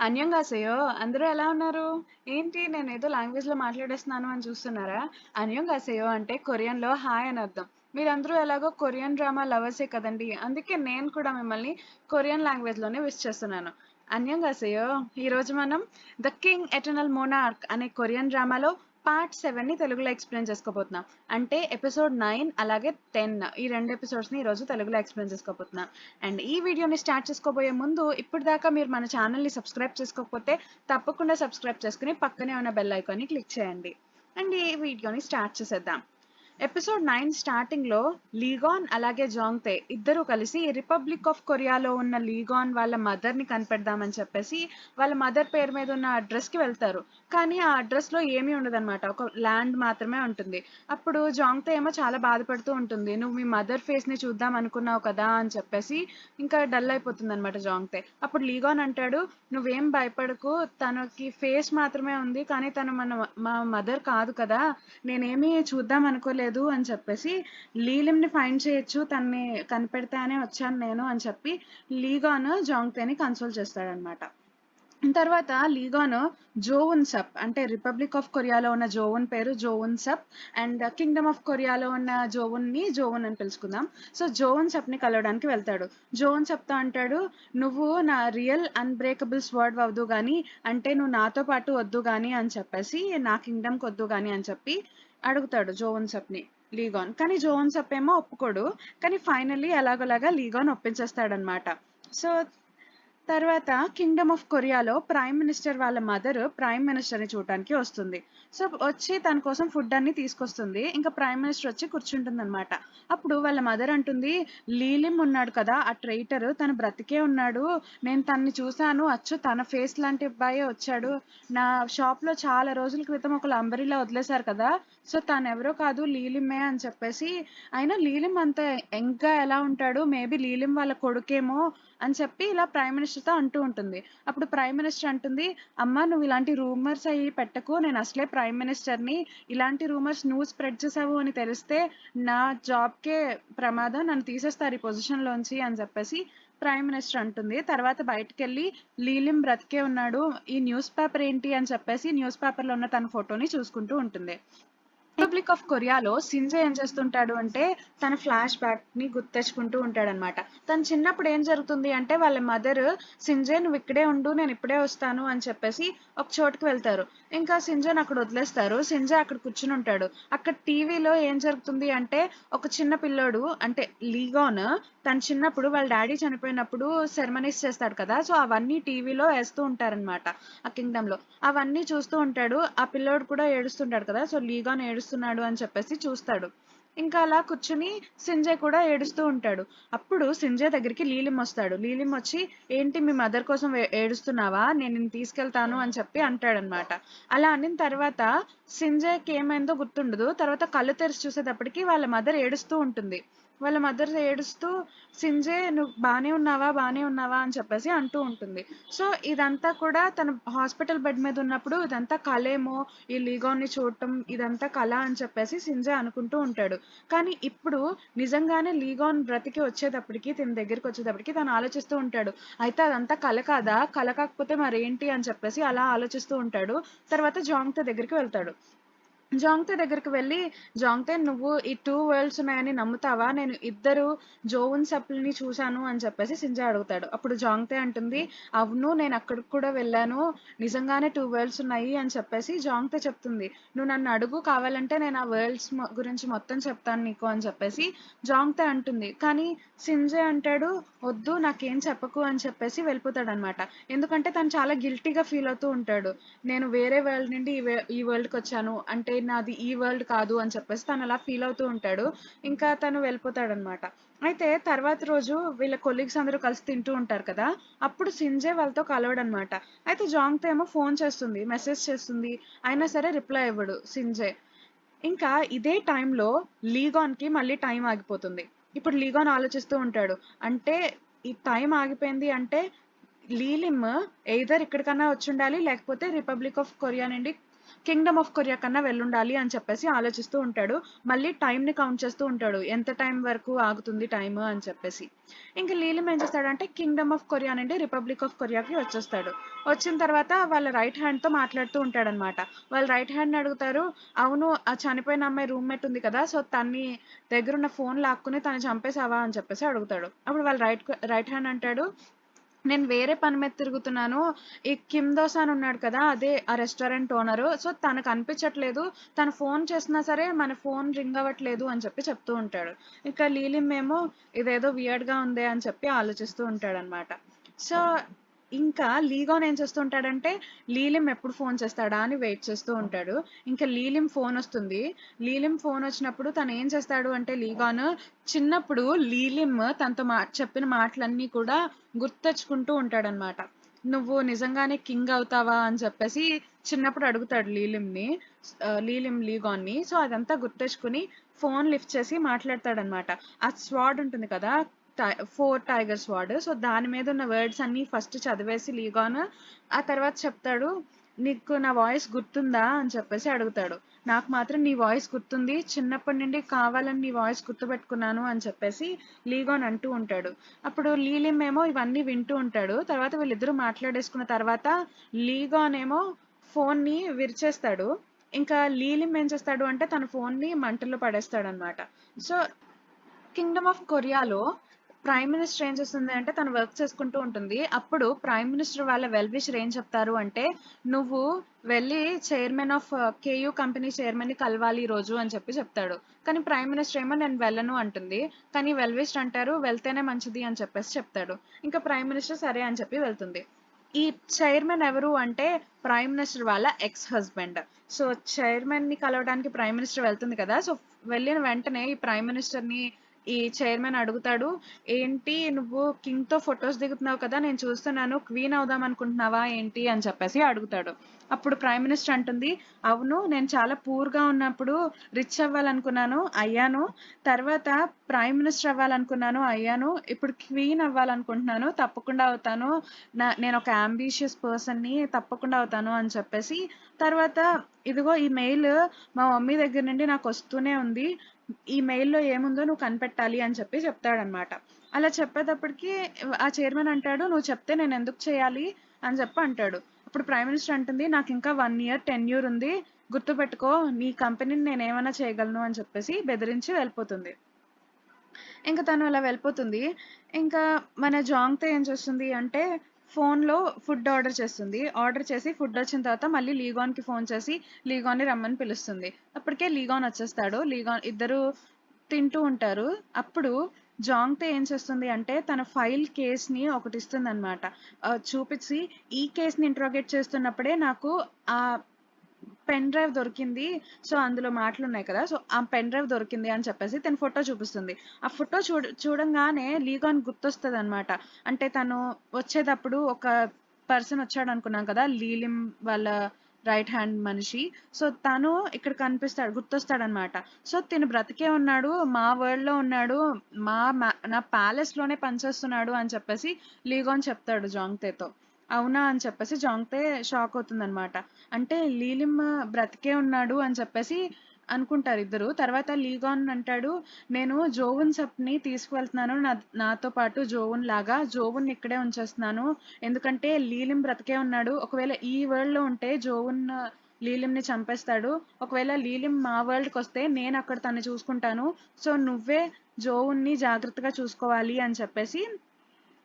అన్యంగాసేయో అందరూ ఎలా ఉన్నారు? ఏంటి నేనేదో లాంగ్వేజ్‌లో మాట్లాడేస్తున్నాను అని చూస్తున్నారా? అన్యంగాసేయో అంటే కొరియన్‌లో హాయ్ అని అర్థం. మీరందరూ ఎలాగో కొరియన్ డ్రామా లవర్సే కదండీ! అందుకే నేను కూడా మిమ్మల్ని కొరియన్ లాంగ్వేజ్‌లోనే విష్ చేస్తున్నాను. అన్యంగాసేయో ఈరోజు మనం 'ద కింగ్ ఎటర్నల్ మోనార్క్' అనే కొరియన్ డ్రామాలో పార్ట్ 7ని తెలుగులో ఎక్స్‌ప్లెయిన్ చేసుకోబోతున్నాం. అంటే ఎపిసోడ్ 9 అలాగే 10 ఈ 2 ఎపిసోడ్స్‌ని ఈరోజు తెలుగులో ఎక్స్‌ప్లెయిన్ చేసుకోబోతున్నాం. అండ్ ఈ వీడియోని స్టార్ట్ చేసుకోబోయే ముందు ఇప్పటిదాకా మీరు మన ఛానల్‌ని సబ్స్క్రైబ్ చేసుకోకపోతే తప్పకుండా సబ్స్క్రైబ్ చేసుకొని పక్కనే ఉన్న బెల్ ఐకాన్ని క్లిక్ చేయండి. అండ్ ఈ వీడియోని స్టార్ట్ చేసేద్దాం. ఎపిసోడ్ 9 స్టార్టింగ్‌లో లీగాన్ అలాగే జాంగ్‌తే ఇద్దరూ కలిసి రిపబ్లిక్ ఆఫ్ కొరియాలో ఉన్న లీగాన్ వాళ్ళ మదర్‌ని కనిపెడదామని చెప్పేసి వాళ్ళ మదర్ పేరు మీద ఉన్న అడ్రస్‌కి వెళ్తారు. కానీ ఆ అడ్రస్‌లో ఏమీ ఉండదనమాట. ఒక ల్యాండ్ మాత్రమే ఉంటుంది. అప్పుడు జాంగ్‌తే ఏమో చాలా బాధపడుతూ ఉంటుంది. "నువ్వు మీ మదర్ ఫేస్‌ని చూద్దాం అనుకున్నావు కదా!" అని చెప్పేసి ఇంకా డల్ అయిపోతుందనమాట జాంగ్‌తే. అప్పుడు లీగాన్ అంటాడు, "నువ్వేం భయపడకు. తనకి ఫేస్ మాత్రమే ఉంది. కానీ తను మా మదర్ కాదు కదా! నేనేమి చూద్దాం అనుకోలేదు" అని చెప్పేసి, లీలింని ఫైండ్ చేయొచ్చు. తనని కనిపెడితేనే వచ్చాను నేను అని చెప్పి లీగాన్ జాంగ్‌తేని కన్సోల్ చేస్తాడనమాట. తర్వాత లీగాన్ జోవున్ సప్ అంటే రిపబ్లిక్ ఆఫ్ కొరియాలో ఉన్న జోవున్ పేరు జోవున్ సప్ అండ్ కింగ్డమ్ ఆఫ్ కొరియాలో ఉన్న జోవున్ని జోవున్ అని పిలుచుకుందాం. సో జోవున్ సప్ని కలవడానికి వెళ్తాడు. జోవున్ సప్తో అంటాడు, "నువ్వు నా రియల్ అన్బ్రేకబుల్ స్వర్డ్ వద్దు గాని, అంటే నువ్వు నాతో పాటు వద్దు గాని అని చెప్పేసి నా కింగ్డమ్కి వద్దు గాని అని చెప్పి అడుగుతాడు జోవున్ సప్ని లీగాన్. కానీ జోవున్ సప్ ఏమో ఒప్పుకోడు. కానీ ఫైనల్లీ ఎలాగోలాగా లీగాన్ ఒప్పించేస్తాడనమాట. సో తర్వాత కింగ్డమ్ ఆఫ్ కొరియాలో ప్రైమ్ మినిస్టర్ వాళ్ళ మదర్ ప్రైమ్ మినిస్టర్ని చూడటానికి వస్తుంది. సో వచ్చి తన కోసం ఫుడ్ అన్ని తీసుకొస్తుంది. ఇంకా ప్రైమ్ మినిస్టర్ వచ్చి కూర్చుంటుంది అనమాట. అప్పుడు వాళ్ళ మదర్ అంటుంది, "లీలిమ్ ఉన్నాడు కదా ఆ ట్రైటర్, తను బ్రతికే ఉన్నాడు. నేను తన్ని చూశాను. అచ్చు తన ఫేస్ లాంటి అబ్బాయే వచ్చాడు. నా షాప్లో చాలా రోజుల క్రితం ఒక అంబరిలా వదిలేశారు కదా, సో తను ఎవరో కాదు లీలిమే అని చెప్పేసి, అయినా లీలిమ్ అంత యంగ్గా ఎలా ఉంటాడు, మేబీ లీలిమ్ వాళ్ళ కొడుకేమో అని చెప్పి ఇలా ప్రైమ్ మినిస్టర్తో అంటూ ఉంటుంది. అప్పుడు ప్రైమ్ మినిస్టర్ అంటుంది, "అమ్మ నువ్వు ఇలాంటి రూమర్స్ అయ్యి పెట్టకు. నేను అసలే ప్రైమ్ మినిస్టర్ని. ఇలాంటి రూమర్స్ నువ్వు స్ప్రెడ్ చేసావు అని తెలిస్తే నా జాబ్కే ప్రమాదం. నన్ను తీసేస్తారు ఈ పొజిషన్లోంచి" అని చెప్పేసి ప్రైమ్ మినిస్టర్ అంటుంది. తర్వాత బయటకెళ్ళి లీలిం బ్రతికే ఉన్నాడు. ఈ న్యూస్ పేపర్ ఏంటి అని చెప్పేసి న్యూస్ పేపర్లో ఉన్న తన ఫోటోని చూసుకుంటూ ఉంటుంది. రిపబ్లిక్ ఆఫ్ కొరియాలో సింజే ఏం చేస్తుంటాడు అంటే తన ఫ్లాష్ బ్యాక్ ని గుర్తెచ్చుకుంటూ ఉంటాడనమాట. తను చిన్నప్పుడు ఏం జరుగుతుంది అంటే వాళ్ళ మదర్, "సింజే నువ్వు ఇక్కడే ఉండు, నేను ఇప్పుడే వస్తాను" అని చెప్పేసి ఒక చోటుకి వెళ్తారు. ఇంకా సింజేని అక్కడ వదిలేస్తారు. సింజే అక్కడ కూర్చుని ఉంటాడు. అక్కడ టీవీలో ఏం జరుగుతుంది అంటే ఒక చిన్న పిల్లోడు అంటే లీగాన్ తను చిన్నప్పుడు వాళ్ళ డాడీ చనిపోయినప్పుడు సెరమనీస్ చేస్తాడు కదా, సో అవన్నీ టీవీలో వేస్తూ ఉంటారనమాట ఆ కింగ్డమ్ లో. అవన్నీ చూస్తూ ఉంటాడు. ఆ పిల్లోడు కూడా ఏడుస్తుంటాడు కదా, సో లీగాన్ ఏడుస్తున్నాడు అని చెప్పేసి చూస్తాడు. ఇంకా అలా కూర్చుని సింజయ్ కూడా ఏడుస్తూ ఉంటాడు. అప్పుడు సింజయ్ దగ్గరికి లీలిమ్ వస్తాడు. లీలిమ్ వచ్చి, "ఏంటి మీ మదర్ కోసం ఏడుస్తున్నావా, నేను నిన్ను తీసుకెళ్తాను" అని చెప్పి అంటాడనమాట. అలా అనిన తర్వాత సింజయ్కి ఏమైందో గుర్తుండదు. తర్వాత కళ్ళు తెరిచి చూసేటప్పటికి వాళ్ళ మదర్ ఏడుస్తూ ఉంటుంది. వాళ్ళ మదర్ ఏడుస్తూ, "సింజయ్ నువ్వు బానే ఉన్నావా, బానే ఉన్నావా" అని చెప్పేసి అంటూ ఉంటుంది. సో ఇదంతా కూడా తను హాస్పిటల్ బెడ్ మీద ఉన్నప్పుడు ఇదంతా కలేమో, ఈ లీగాన్ని చూడటం ఇదంతా కళ అని చెప్పేసి సింజయ్ అనుకుంటూ ఉంటాడు. కానీ ఇప్పుడు నిజంగానే లీగాన్ బ్రతికి వచ్చేటప్పటికి తన దగ్గరికి వచ్చేటప్పటికి తను ఆలోచిస్తూ ఉంటాడు. అయితే అదంతా కల కాదా, కల కాకపోతే మరేంటి అని చెప్పేసి అలా ఆలోచిస్తూ ఉంటాడు. తర్వాత జాంగ్‌తే దగ్గరికి వెళ్తాడు. జాంగ్‌తే దగ్గరికి వెళ్ళి, "జాంగ్‌తే నువ్వు ఈ 2 వరల్డ్స్ ఉన్నాయని నమ్ముతావా? నేను ఇద్దరు జోవున్ సప్‌లని చూశాను" అని చెప్పేసి సింజా అడుగుతాడు. అప్పుడు జాంగ్‌తే అంటుంది, "అవును నేను అక్కడికి కూడా వెళ్ళాను. నిజంగానే 2 వరల్డ్స్ ఉన్నాయి" అని చెప్పేసి జాంగ్‌తే చెప్తుంది. "నువ్వు నన్ను అడుగు కావాలంటే నేను ఆ వరల్డ్స్ గురించి మొత్తం చెప్తాను నీకు" అని చెప్పేసి జాంగ్‌తే అంటుంది. కానీ సింజయ్ అంటాడు, "వద్దు నాకేం చెప్పకు" అని చెప్పేసి వెళ్ళిపోతాడనమాట. ఎందుకంటే తను చాలా గిల్టీగా ఫీల్ అవుతూ ఉంటాడు. నేను వేరే వరల్డ్ నుండి ఈ వరల్డ్‌కి వచ్చాను. అంటే నాది ఈ వరల్డ్ కాదు అని చెప్పేసి తను అలా ఫీల్ అవుతూ ఉంటాడు. ఇంకా తను వెళ్ళిపోతాడనమాట. అయితే తర్వాత రోజు వీళ్ళ కొలీగ్స్ అందరూ కలిసి తింటూ ఉంటారు కదా, అప్పుడు సింజయ్ వాళ్ళతో కలవడనమాట. అయితే జాంగ్‌తో ఏమో ఫోన్ చేస్తుంది, మెసేజ్ చేస్తుంది. అయినా సరే రిప్లై ఇవ్వడు సింజయ్. ఇంకా ఇదే టైంలో లీగాన్‌కి మళ్ళీ టైం ఆగిపోతుంది. ఇప్పుడు లీగాన్ ఆలోచిస్తూ ఉంటాడు. అంటే ఈ టైం ఆగిపోయింది అంటే లీలిమ్ ఎయిదర్ ఇక్కడికన్నా వచ్చుండాలి, లేకపోతే రిపబ్లిక్ ఆఫ్ కొరియా నుండి కింగ్డమ్ ఆఫ్ కొరియా కన్నా వెళ్ళుండాలి అని చెప్పేసి ఆలోచిస్తూ ఉంటాడు. మళ్ళీ టైంని కౌంట్ చేస్తూ ఉంటాడు, ఎంత టైం వరకు ఆగుతుంది టైమ్ అని చెప్పేసి. ఇంకా లీలిం ఏం చేస్తాడంటే కింగ్డమ్ ఆఫ్ కొరియా నుండి రిపబ్లిక్ ఆఫ్ కొరియాకి వచ్చేస్తాడు. వచ్చిన తర్వాత వాళ్ళ రైట్ హ్యాండ్ తో మాట్లాడుతూ ఉంటాడనమాట. వాళ్ళ రైట్ హ్యాండ్ అడుగుతారు, అవును ఆ చనిపోయిన అమ్మాయి రూమ్మేట్ ఉంది కదా, సో తన్ని దగ్గరున్న ఫోన్ లాక్కుని తను చంపేసావా అని చెప్పేసి అడుగుతాడు. అప్పుడు వాళ్ళ రైట్ హ్యాండ్ అంటాడు, నేను వేరే పని మీద తిరుగుతున్నాను. ఈ కిమ్ దోస అని ఉన్నాడు కదా, అదే ఆ రెస్టారెంట్ ఓనర్. సో తనకు అనిపించట్లేదు, తను ఫోన్ చేసినా సరే మన ఫోన్ రింగ్ అవ్వట్లేదు అని చెప్పి చెప్తూ ఉంటాడు. ఇక లీలిం ఏమో ఇదేదో వియర్డ్ గా ఉంది అని చెప్పి ఆలోచిస్తూ ఉంటాడు అనమాట. సో ఇంకా లీగాన్ ఏం చేస్తూ ఉంటాడంటే లీలిం ఎప్పుడు ఫోన్ చేస్తాడా అని వెయిట్ చేస్తూ ఉంటాడు. ఇంకా లీలిం ఫోన్ వస్తుంది. లీలిం ఫోన్ వచ్చినప్పుడు తను ఏం చేస్తాడు అంటే లీగాన్ చిన్నప్పుడు లీలిం తనతో చెప్పిన మాటలన్నీ కూడా గుర్తెచ్చుకుంటూ ఉంటాడనమాట. నువ్వు నిజంగానే కింగ్ అవుతావా అని చెప్పేసి చిన్నప్పుడు అడుగుతాడు లీలిం లీగాన్ని. సో అదంతా గుర్తెచ్చుకుని ఫోన్ లిఫ్ట్ చేసి మాట్లాడతాడనమాట. ఆ స్వాడ్ ఉంటుంది కదా, 4 టైగర్ స్వాడ్, సో దాని మీద ఉన్న వర్డ్స్ అన్ని ఫస్ట్ చదివేసి లీగాన్ ఆ తర్వాత చెప్తాడు, నీకు నా వాయిస్ గుర్తుందా అని చెప్పేసి అడుగుతాడు. నాకు మాత్రం నీ వాయిస్ గుర్తుంది, చిన్నప్పటి నుండి కావాలని నీ వాయిస్ గుర్తుపెట్టుకున్నాను అని చెప్పేసి లీగాన్ అంటూ ఉంటాడు. అప్పుడు లీలిం ఏమో ఇవన్నీ వింటూ ఉంటాడు. తర్వాత వీళ్ళిద్దరూ మాట్లాడేసుకున్న తర్వాత లీగాన్ ఏమో ఫోన్ ని విరిచేస్తాడు. ఇంకా లీలిం ఏం చేస్తాడు అంటే తన ఫోన్ ని మంటల్లో పడేస్తాడు అనమాట. సో కింగ్డమ్ ఆఫ్ కొరియాలో ప్రైమ్ మినిస్టర్ ఏం చేస్తుంది అంటే తను వర్క్ చేసుకుంటూ ఉంటుంది. అప్పుడు ప్రైమ్ మినిస్టర్ వాళ్ళ వెల్ విషర్ ఏం చెప్తారు అంటే, నువ్వు వెళ్ళి chairman of KU company chairman ని కలవాలి ఈ రోజు అని చెప్పి చెప్తాడు. కానీ ప్రైమ్ మినిస్టర్ ఏమో నేను వెళ్ళను అంటుంది. కానీ వెల్ విషర్ అంటారు వెళ్తేనే మంచిది అని చెప్పేసి చెప్తాడు. ఇంకా ప్రైమ్ మినిస్టర్ సరే అని చెప్పి వెళ్తుంది. ఈ చైర్మన్ ఎవరు అంటే ప్రైమ్ మినిస్టర్ వాళ్ళ ఎక్స్ హస్బెండ్. సో చైర్మన్ ని కలవడానికి ప్రైమ్ మినిస్టర్ వెళ్తుంది కదా, సో వెళ్ళిన వెంటనే ఈ ప్రైమ్ మినిస్టర్ ని ఈ చైర్మన్ అడుగుతాడు, ఏంటి నువ్వు కింగ్ తో ఫొటోస్ దిగుతున్నావు కదా, నేను చూస్తున్నాను, క్వీన్ అవుదాం అనుకుంటున్నావా ఏంటి అని చెప్పేసి అడుగుతాడు. అప్పుడు ప్రైమ్ మినిస్టర్ అంటుంది, అవును నేను చాలా పూర్ గా ఉన్నప్పుడు రిచ్ అవ్వాలనుకున్నాను అయ్యాను, తర్వాత ప్రైమ్ మినిస్టర్ అవ్వాలనుకున్నాను అయ్యాను, ఇప్పుడు క్వీన్ అవ్వాలనుకుంటున్నాను తప్పకుండా అవుతాను, నేను ఒక అంబిషియస్ పర్సన్ ని తప్పకుండా అవుతాను అని చెప్పేసి, తర్వాత ఇదిగో ఈ మెయిల్ మా మమ్మీ దగ్గర నుండి నాకు వస్తూనే ఉంది, ఈ మెయిల్లో ఏముందో నువ్వు కనిపెట్టాలి అని చెప్పి చెప్తాడనమాట. అలా చెప్పేటప్పటికి ఆ చైర్మన్ అంటాడు, నువ్వు చెప్తే నేను ఎందుకు చేయాలి అని చెప్పి అంటాడు. అప్పుడు ప్రైమ్ మినిస్టర్ అంటుంది, నాకు ఇంకా 1 year టెన్యూర్ ఉంది, గుర్తుపెట్టుకో, నీ కంపెనీని నేను ఏమైనా చేయగలను అని చెప్పేసి బెదిరించి వెళ్ళిపోతుంది. ఇంకా తను అలా వెళ్ళిపోతుంది. ఇంకా మన జాంగ్‌తో ఏం చేస్తుంది అంటే ఫోన్‌లో ఫుడ్ ఆర్డర్ చేస్తుంది. ఆర్డర్ చేసి ఫుడ్ వచ్చిన తర్వాత మళ్ళీ లీగాన్‌కి ఫోన్ చేసి లీగాన్‌ని రమ్మని పిలుస్తుంది. అప్పటికే లీగాన్ వచ్చేస్తాడు. ఇద్దరు తింటూ ఉంటారు. అప్పుడు జాంగ్‌తో ఏం చేస్తుంది అంటే తన ఫైల్ కేస్‌ని ఒకటి ఇస్తుందన్నమాట. చూపించి ఈ కేస్‌ని ఇంట్రాగేట్ చేస్తున్నప్పుడే నాకు ఆ పెన్ డ్రైవ్ దొరికింది, సో అందులో మాటలున్నాయి కదా, సో ఆ పెన్ డ్రైవ్ దొరికింది అని చెప్పేసి తన ఫోటో చూపిస్తుంది. ఆ ఫోటో చూడంగానే లీగాన్ గుర్తొస్తుంది అనమాట. అంటే తను వచ్చేటప్పుడు ఒక పర్సన్ వచ్చాడు అనుకున్నాం కదా, లీలిం వాళ్ళ రైట్ హ్యాండ్ మనిషి, సో తను ఇక్కడ గుర్తొస్తాడు అనమాట. సో తిను బ్రతికే ఉన్నాడు, మా వరల్డ్ లో ఉన్నాడు, నా ప్యాలెస్ లోనే పనిచేస్తున్నాడు అని చెప్పేసి లీగాన్ చెప్తాడు జాంగ్తేతో. అవునా అని చెప్పేసి జాంగ్తే షాక్ అవుతుందన్నమాట. అంటే లీలిం బ్రతికే ఉన్నాడు అని చెప్పేసి అనుకుంటారు ఇద్దరు. తర్వాత లీగాన్ అంటాడు, నేను జోవున్ సప్ని తీసుకువెళ్తున్నాను నాతో పాటు జోవున్ లాగా, జోవున్ ఇక్కడే ఉంచేస్తున్నాను, ఎందుకంటే లీలిం బ్రతికే ఉన్నాడు, ఒకవేళ ఈ వరల్డ్ లో ఉంటే జోవున్ లీలింని చంపేస్తాడు, ఒకవేళ లీలిం మా వరల్డ్కి వస్తే నేను అక్కడ తను చూసుకుంటాను, సో నువ్వే జోవున్ని జాగ్రత్తగా చూసుకోవాలి అని చెప్పేసి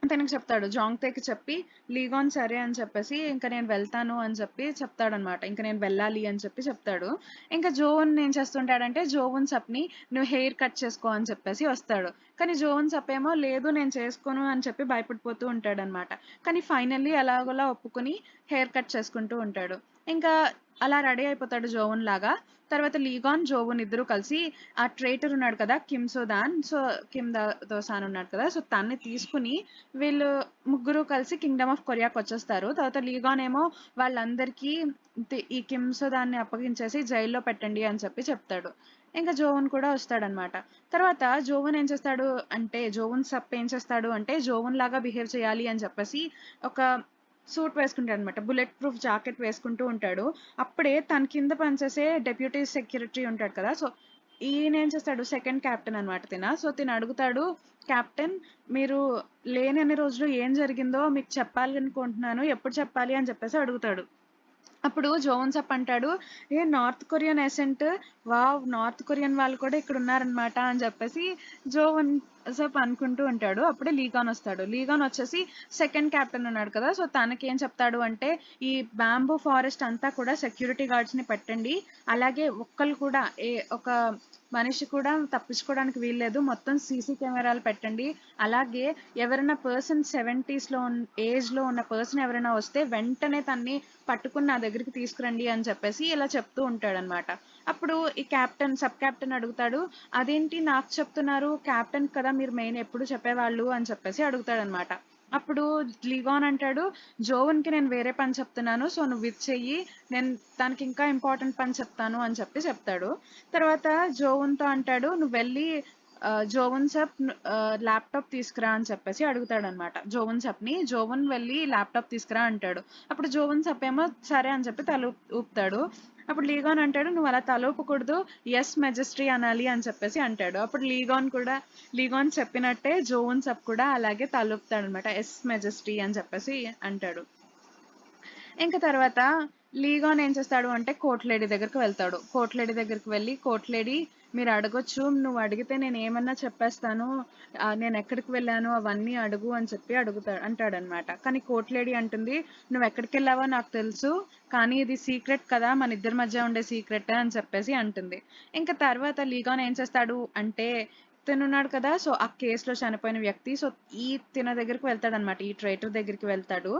తనకి చెప్తాడు. జాంగ్తేకి చెప్పి లీగాన్ సరే అని చెప్పేసి ఇంకా నేను వెళ్తాను అని చెప్పి చెప్తాడనమాట. ఇంకా నేను వెళ్ళాలి అని చెప్పి చెప్తాడు. ఇంకా జోవన్ ఏం చేస్తుంటాడంటే జోవన్ సప్ని నువ్వు హెయిర్ కట్ చేసుకో అని చెప్పేసి వస్తాడు. కానీ జోవన్ సప్ ఏమో లేదు నేను చేసుకోను అని చెప్పి భయపడిపోతూ ఉంటాడనమాట. కానీ ఫైనల్లీ ఎలాగోలా ఒప్పుకొని హెయిర్ కట్ చేసుకుంటూ ఉంటాడు. ఇంకా అలా రెడీ అయిపోతాడు జోవన్ లాగా. తర్వాత లీగాన్ జోవన్ ఇద్దరు కలిసి ఆ ట్రేటర్ ఉన్నాడు కదా కిమ్ దోసాన్ ఉన్నాడు కదా, సో తన్ని తీసుకుని వీళ్ళు ముగ్గురు కలిసి కింగ్డమ్ ఆఫ్ కొరియాకి వచ్చేస్తారు. తర్వాత లీగాన్ ఏమో వాళ్ళందరికీ ఈ కిమ్ సోదాన్ని అప్పగించేసి జైల్లో పెట్టండి అని చెప్పి చెప్తాడు. ఇంకా జోవన్ కూడా వస్తాడనమాట. తర్వాత జోవన్ ఏం చేస్తాడు అంటే జోవన్ సప్ ఏం చేస్తాడు అంటే జోవన్ లాగా బిహేవ్ చేయాలి అని చెప్పేసి ఒక సూట్ వేసుకుంటాడు అనమాట. బుల్లెట్ ప్రూఫ్ జాకెట్ వేసుకుంటూ ఉంటాడు. అప్పుడే తన కింద పనిచేసే డెప్యూటీ సెక్రటరీ ఉంటాడు కదా! సో, ఈయనేం చేస్తాడు, సెకండ్ కెప్టెన్ అనమాట తిన. సో, తిను అడుగుతాడు, "కెప్టెన్, మీరు లేనన్ని రోజులు ఏం జరిగిందో మీకు చెప్పాలనుకుంటున్నాను. ఎప్పుడు చెప్పాలి?" అని చెప్పేసి అడుగుతాడు. అప్పుడు జోన్సప్ అంటాడు, "a north Korean accent, wow! North Korean వాళ్ళు కూడా ఇక్కడ ఉన్నారనమాట" అని చెప్పేసి జోన్సప్ అనుకుంటూ ఉంటాడు. అప్పుడే లీగాన్ వస్తాడు. లీగాన్ వచ్చేసి సెకండ్ కెప్టెన్ ఉన్నాడు కదా! సో, తనకేం చెప్తాడు అంటే, "ఈ బాంబూ ఫారెస్ట్ అంతా కూడా సెక్యూరిటీ గార్డ్స్‌ని పెట్టండి. అలాగే ఒక్కళ్ళు కూడా ఒక మనిషి కూడా తప్పించుకోవడానికి వీల్లేదు. మొత్తం సీసీ కెమెరాలు పెట్టండి. అలాగే ఎవరైనా పర్సన్ 70స్‌లో ఏజ్‌లో ఉన్న పర్సన్ ఎవరైనా వస్తే వెంటనే తన్ని పట్టుకుని నా దగ్గరికి తీసుకురండి" అని చెప్పేసి ఇలా చెప్తూ ఉంటాడనమాట. అప్పుడు ఈ సబ్ కెప్టెన్ అడుగుతాడు, "అదేంటి నాకు చెప్తున్నారు? కెప్టెన్ కదా మీరు మెయిన్ ఎప్పుడు చెప్పేవాళ్ళు" అని చెప్పేసి అడుగుతాడనమాట. అప్పుడు లీగాన్ అంటాడు, "జోవెన్‌కి నేను వేరే పని చెప్తున్నాను. సో, నువ్వు ఇది చెయ్యి. నేను తనకి ఇంకా ఇంపార్టెంట్ పని చెప్తాను" అని చెప్తాడు. తర్వాత జోవెన్‌తో అంటాడు, "నువ్వు వెళ్ళి జోవెన్ సప్ ల్యాప్‌టాప్ తీసుకురా" అని చెప్పేసి అడుగుతాడనమాట. జోవెన్ వెళ్ళి ల్యాప్‌టాప్ తీసుకురా అంటాడు. అప్పుడు జోవెన్ సప్ ఏమో సరే అని చెప్పి తల ఊపుతాడు. అప్పుడు లీగాన్ అంటాడు, "నువ్వు అలా తల ఊపకూడదు. యెస్ మెజెస్టీ అనాలి" అని చెప్పేసి అంటాడు. అప్పుడు లీగాన్ చెప్పినట్టే జోవెన్ సప్ కూడా అలాగే తల ఊపుతాడనమాట. "యెస్ మెజెస్టీ" అని చెప్పేసి అంటాడు. ఇంక తర్వాత లీగాన్ ఏం చేస్తాడు అంటే కోర్ట్ లేడీ దగ్గరికి వెళ్తాడు. కోర్ట్ లేడీ దగ్గరికి వెళ్ళి, "కోర్ట్ లేడీ, మీరు అడగొచ్చు. నువ్వు అడిగితే నేను ఏమన్నా చెప్పేస్తాను. నేను ఎక్కడికి వెళ్ళాను అవన్నీ అడుగు" అని చెప్పి అంటాడనమాట. కానీ కోర్ట్ లేడీ అంటుంది, "నువ్వు ఎక్కడికెళ్ళావో నాకు తెలుసు. కానీ ఇది సీక్రెట్ కదా! మన ఇద్దరి మధ్య ఉండే సీక్రెట్" అని చెప్పేసి అంటుంది. ఇంక తర్వాత లీగాన్ ఏం చేస్తాడు అంటే, తినున్నాడు కదా! సో, ఆ కేస్‌లో చనిపోయిన వ్యక్తి. సో, తిన దగ్గరికి వెళ్తాడనమాట. ఈ ట్రైటర్ దగ్గరికి వెళ్తాడు.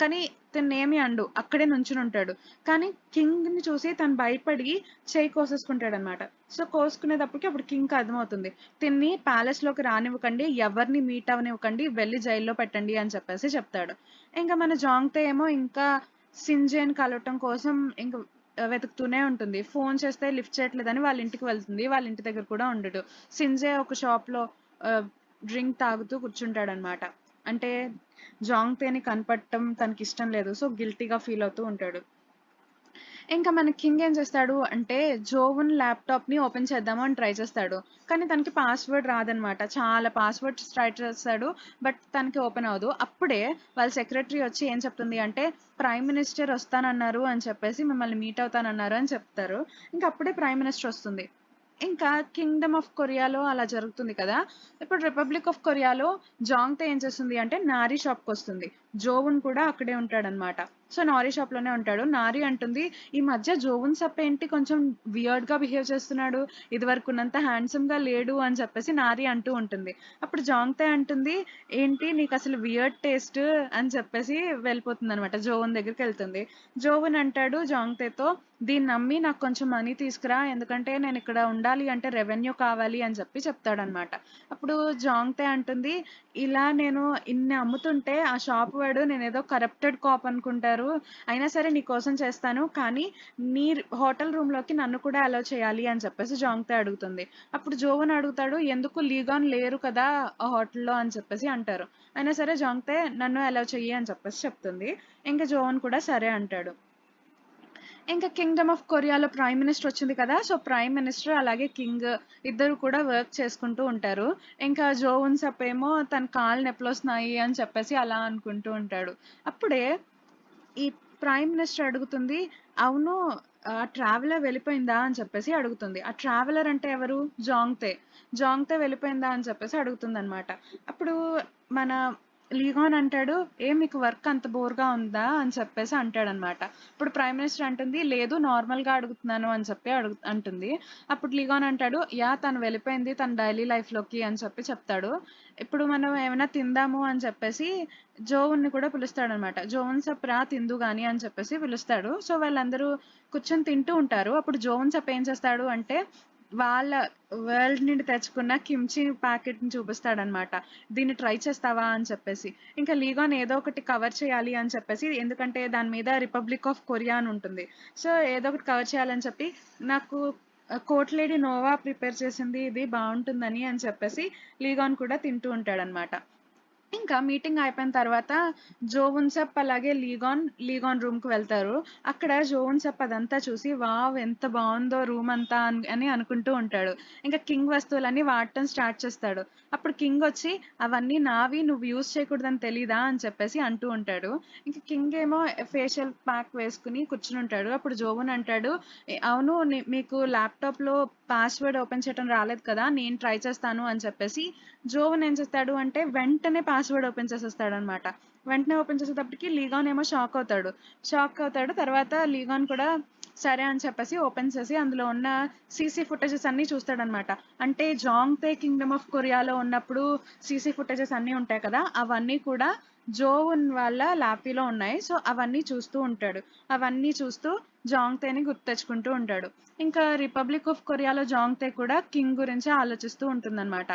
కానీ తిన్నేమి అనడు. అక్కడే నుంచునుంటాడు. కానీ కింగ్‌ని చూసి తను భయపడి చెయ్యి కోసేసుకుంటాడనమాట. సో, కోసుకునేటప్పటికి అప్పుడు కింగ్‌కి అర్థమవుతుంది. తిన్ని ప్యాలెస్‌లోకి రానివ్వకండి, ఎవరిని మీట్ అవ్వనివ్వకండి, వెళ్లి జైల్‌లో పెట్టండి అని చెప్పేసి చెప్తాడు. ఇంక మన జాంగ్‌తే ఏమో ఇంకా సింజేని కలవటం కోసం ఇంక వెతుకుతూనే ఉంటుంది. ఫోన్ చేస్తే లిఫ్ట్ చేయట్లేదని వాళ్ళ ఇంటికి వెళ్తుంది. వాళ్ళ ఇంటి దగ్గర కూడా ఉండడు. సింజే ఒక షాప్‌లో డ్రింక్ తాగుతూ కూర్చుంటాడనమాట. అంటే జాంగ్‌తేని కనపడటం తనకిష్టం లేదు. సో, గిల్టీగా ఫీల్ అవుతూ ఉంటాడు. ఇంకా మన కింగ్ ఏం చేస్తాడు అంటే, జోవన్ ల్యాప్‌టాప్‌ని ఓపెన్ చేద్దాము అని ట్రై చేస్తాడు. కానీ తనకి పాస్‌వర్డ్ రాదనమాట. చాలా పాస్‌వర్డ్స్ ట్రై చేస్తాడు. బట్ తనకి ఓపెన్ అవ్వదు. అప్పుడే వాళ్ళ సెక్రటరీ వచ్చి ఏం చెప్తుంది అంటే, "ప్రైమ్ మినిస్టర్ వస్తానన్నారు" అని చెప్పేసి, "మిమ్మల్ని మీట్ అవుతానన్నారు" అని చెప్తారు. ఇంక అప్పుడే ప్రైమ్ మినిస్టర్ వస్తుంది. ఇంకా కింగ్డమ్ ఆఫ్ కొరియాలో అలా జరుగుతుంది కదా! ఇప్పుడు రిపబ్లిక్ ఆఫ్ కొరియాలో జాంగ్‌తే ఏం చేస్తుంది అంటే, నారీ షాప్‌కొస్తుంది. జోవున్ కూడా అక్కడే ఉంటాడనమాట. సో, నారీ షాప్‌లోనే ఉంటాడు. నారీ అంటుంది, "ఈ మధ్య జోవున్ సప్ ఏంటి కొంచెం వియర్డ్‌గా బిహేవ్ చేస్తున్నాడు. ఇదివరకున్నంత హ్యాండ్సమ్‌గా లేడు" అని చెప్పేసి నారీ అంటూ ఉంటుంది. అప్పుడు జాంగ్‌తే అంటుంది, "ఏంటి నీకసలు వియర్డ్ టేస్ట్" అని చెప్పేసి వెళ్ళిపోతుందనమాట. జోవున్ దగ్గరికెళ్తుంది. జోవున్ అంటాడు జాంగ్‌తేతో, "దీన్ని నమ్మి నాకు కొంచెం మనీ తీసుకురా. ఎందుకంటే నేనిక్కడ ఉండాలి అంటే రెవెన్యూ కావాలి" అని చెప్పి చెప్తాడనమాట. అప్పుడు జాంగ్‌తే అంటుంది, "ఇలా నేను ఇన్ని అమ్ముతుంటే ఆ షాప్ వాడు నేనేదో కరప్టెడ్ కాప్ అనుకుంటారు. అయినా సరే నీకోసం చేస్తాను. కానీ నీ హోటల్ రూమ్‌లోకి నన్ను కూడా అలౌ చేయాలి" అని చెప్పేసి జాంగ్‌తే అడుగుతుంది. అప్పుడు జోవన్ అడుగుతాడు, "ఎందుకు లీగాన్ లేరు కదా ఆ హోటల్‌లో" అని చెప్పేసి అంటారు. అయినా సరే జాంగ్‌తే నన్ను అలౌ చెయ్యి అని చెప్పేసి చెప్తుంది. ఇంక జోవన్ కూడా సరే అంటాడు. ఇంకా కింగ్డమ్ ఆఫ్ కొరియాలో ప్రైమ్ మినిస్టర్ వచ్చింది కదా! సో, ప్రైమ్ మినిస్టర్ అలాగే కింగ్ ఇద్దరు కూడా వర్క్ చేసుకుంటూ ఉంటారు. ఇంకా జోవున్ సప్ ఏమో తన కాళ్ళు నొప్పులొస్తున్నాయి అని చెప్పేసి అలా అనుకుంటూ ఉంటాడు. అప్పుడే ఈ ప్రైమ్ మినిస్టర్ అడుగుతుంది, "అవును, ట్రావెలర్ వెళ్ళిపోయిందా?" అని చెప్పేసి అడుగుతుంది. ఆ ట్రావెలర్ అంటే ఎవరు? జాంగ్‌తే. జాంగ్‌తే వెళ్ళిపోయిందా అని చెప్పేసి అడుగుతుందనమాట. అప్పుడు మన లీగాన్ అంటాడు, "ఏం మీకు వర్క్ అంత బోర్‌గా ఉందా?" అని చెప్పేసి అంటాడనమాట. ఇప్పుడు ప్రైమ్ మినిస్టర్ అంటుంది, "లేదు, నార్మల్‌గా అడుగుతున్నాను" అని చెప్పి అంటుంది. అప్పుడు లీగాన్ అంటాడు, "యాహ్! తను వెళ్ళిపోయింది తన డైలీ లైఫ్‌లోకి" అని చెప్పి చెప్తాడు. ఇప్పుడు మనం ఏమైనా తిందాము అని చెప్పేసి జోవున్‌ని కూడా పిలుస్తాడనమాట. "జోవన్ సప్ రా తిందువు గాని" అని చెప్పేసి పిలుస్తాడు. సో, వాళ్ళందరూ కూర్చొని తింటూ ఉంటారు. అప్పుడు జోవన్ సప్ ఏం చేస్తాడు అంటే, వాళ్ళ వరల్డ్ నుండి తెచ్చుకున్న కిమ్చి ప్యాకెట్‌ని చూపిస్తాడనమాట. "దీన్ని ట్రై చేస్తావా?" అని చెప్పేసి. ఇంకా లీగాన్ ఏదో ఒకటి కవర్ చేయాలి అని చెప్పేసి, ఎందుకంటే దాని మీద రిపబ్లిక్ ఆఫ్ కొరియా అని ఉంటుంది. సో, ఏదో ఒకటి కవర్ చేయాలని చెప్పి, "నాకు కోర్ట్ లేడీ నోవా ప్రిపేర్ చేసింది ఇది బావుంటుందని" అని చెప్పేసి లీగాన్ కూడా తింటూ ఉంటాడనమాట. ఇంకా మీటింగ్ అయిపోయిన తర్వాత జోవున్సప్ అలాగే లీగాన్ రూమ్‌కి వెళ్తారు. అక్కడ జోవున్సప్ అదంతా చూసి వావ్! ఎంత బావుందో రూమ్ అంతా అని అనుకుంటూ ఉంటాడు. ఇంకా కింగ్ వస్తువులన్నీ వాడటం స్టార్ట్ చేస్తాడు. అప్పుడు కింగ్ వచ్చి అవన్నీ నావి నువ్వు యూజ్ చేయకూడదని తెలీదా? అని చెప్పేసి అంటూ ఉంటాడు. ఇంక కింగ్ ఏమో ఫేషియల్ ప్యాక్ వేసుకొని కూర్చునుంటాడు. అప్పుడు జోవున్ అంటాడు, అవును మీకు ల్యాప్‌టాప్‌లో పాస్‌వర్డ్ ఓపెన్ చేయటం రాలేదు కదా! నేను ట్రై చేస్తాను అని చెప్పేసి జోవన్ ఏం చేస్తాడు అంటే వెంటనే పాస్వర్డ్ ఓపెన్ చేసేస్తాడనమాట. వెంటనే ఓపెన్ చేసేటప్పటికి లీగాన్ ఏమో షాక్ అవుతాడు. తర్వాత లీగాన్ కూడా సరే అని చెప్పేసి ఓపెన్ చేసి అందులో ఉన్న సీసీ ఫుటేజెస్ అన్నీ చూస్తాడనమాట. అంటే జాంగ్‌తే కింగ్డమ్ ఆఫ్ కొరియాలో ఉన్నప్పుడు సీసీ ఫుటేజెస్ అన్నీ ఉంటాయి కదా! అవన్నీ కూడా జోవున్ వాళ్ళ ల్యాపీలో ఉన్నాయి. సో, అవన్నీ చూస్తూ ఉంటాడు. అవన్నీ చూస్తూ జాంగ్‌తేని గుర్తు తెచ్చుకుంటూ ఉంటాడు. ఇంకా రిపబ్లిక్ ఆఫ్ కొరియాలో జాంగ్‌తే కూడా కింగ్ గురించే ఆలోచిస్తూ ఉంటుందన్నమాట.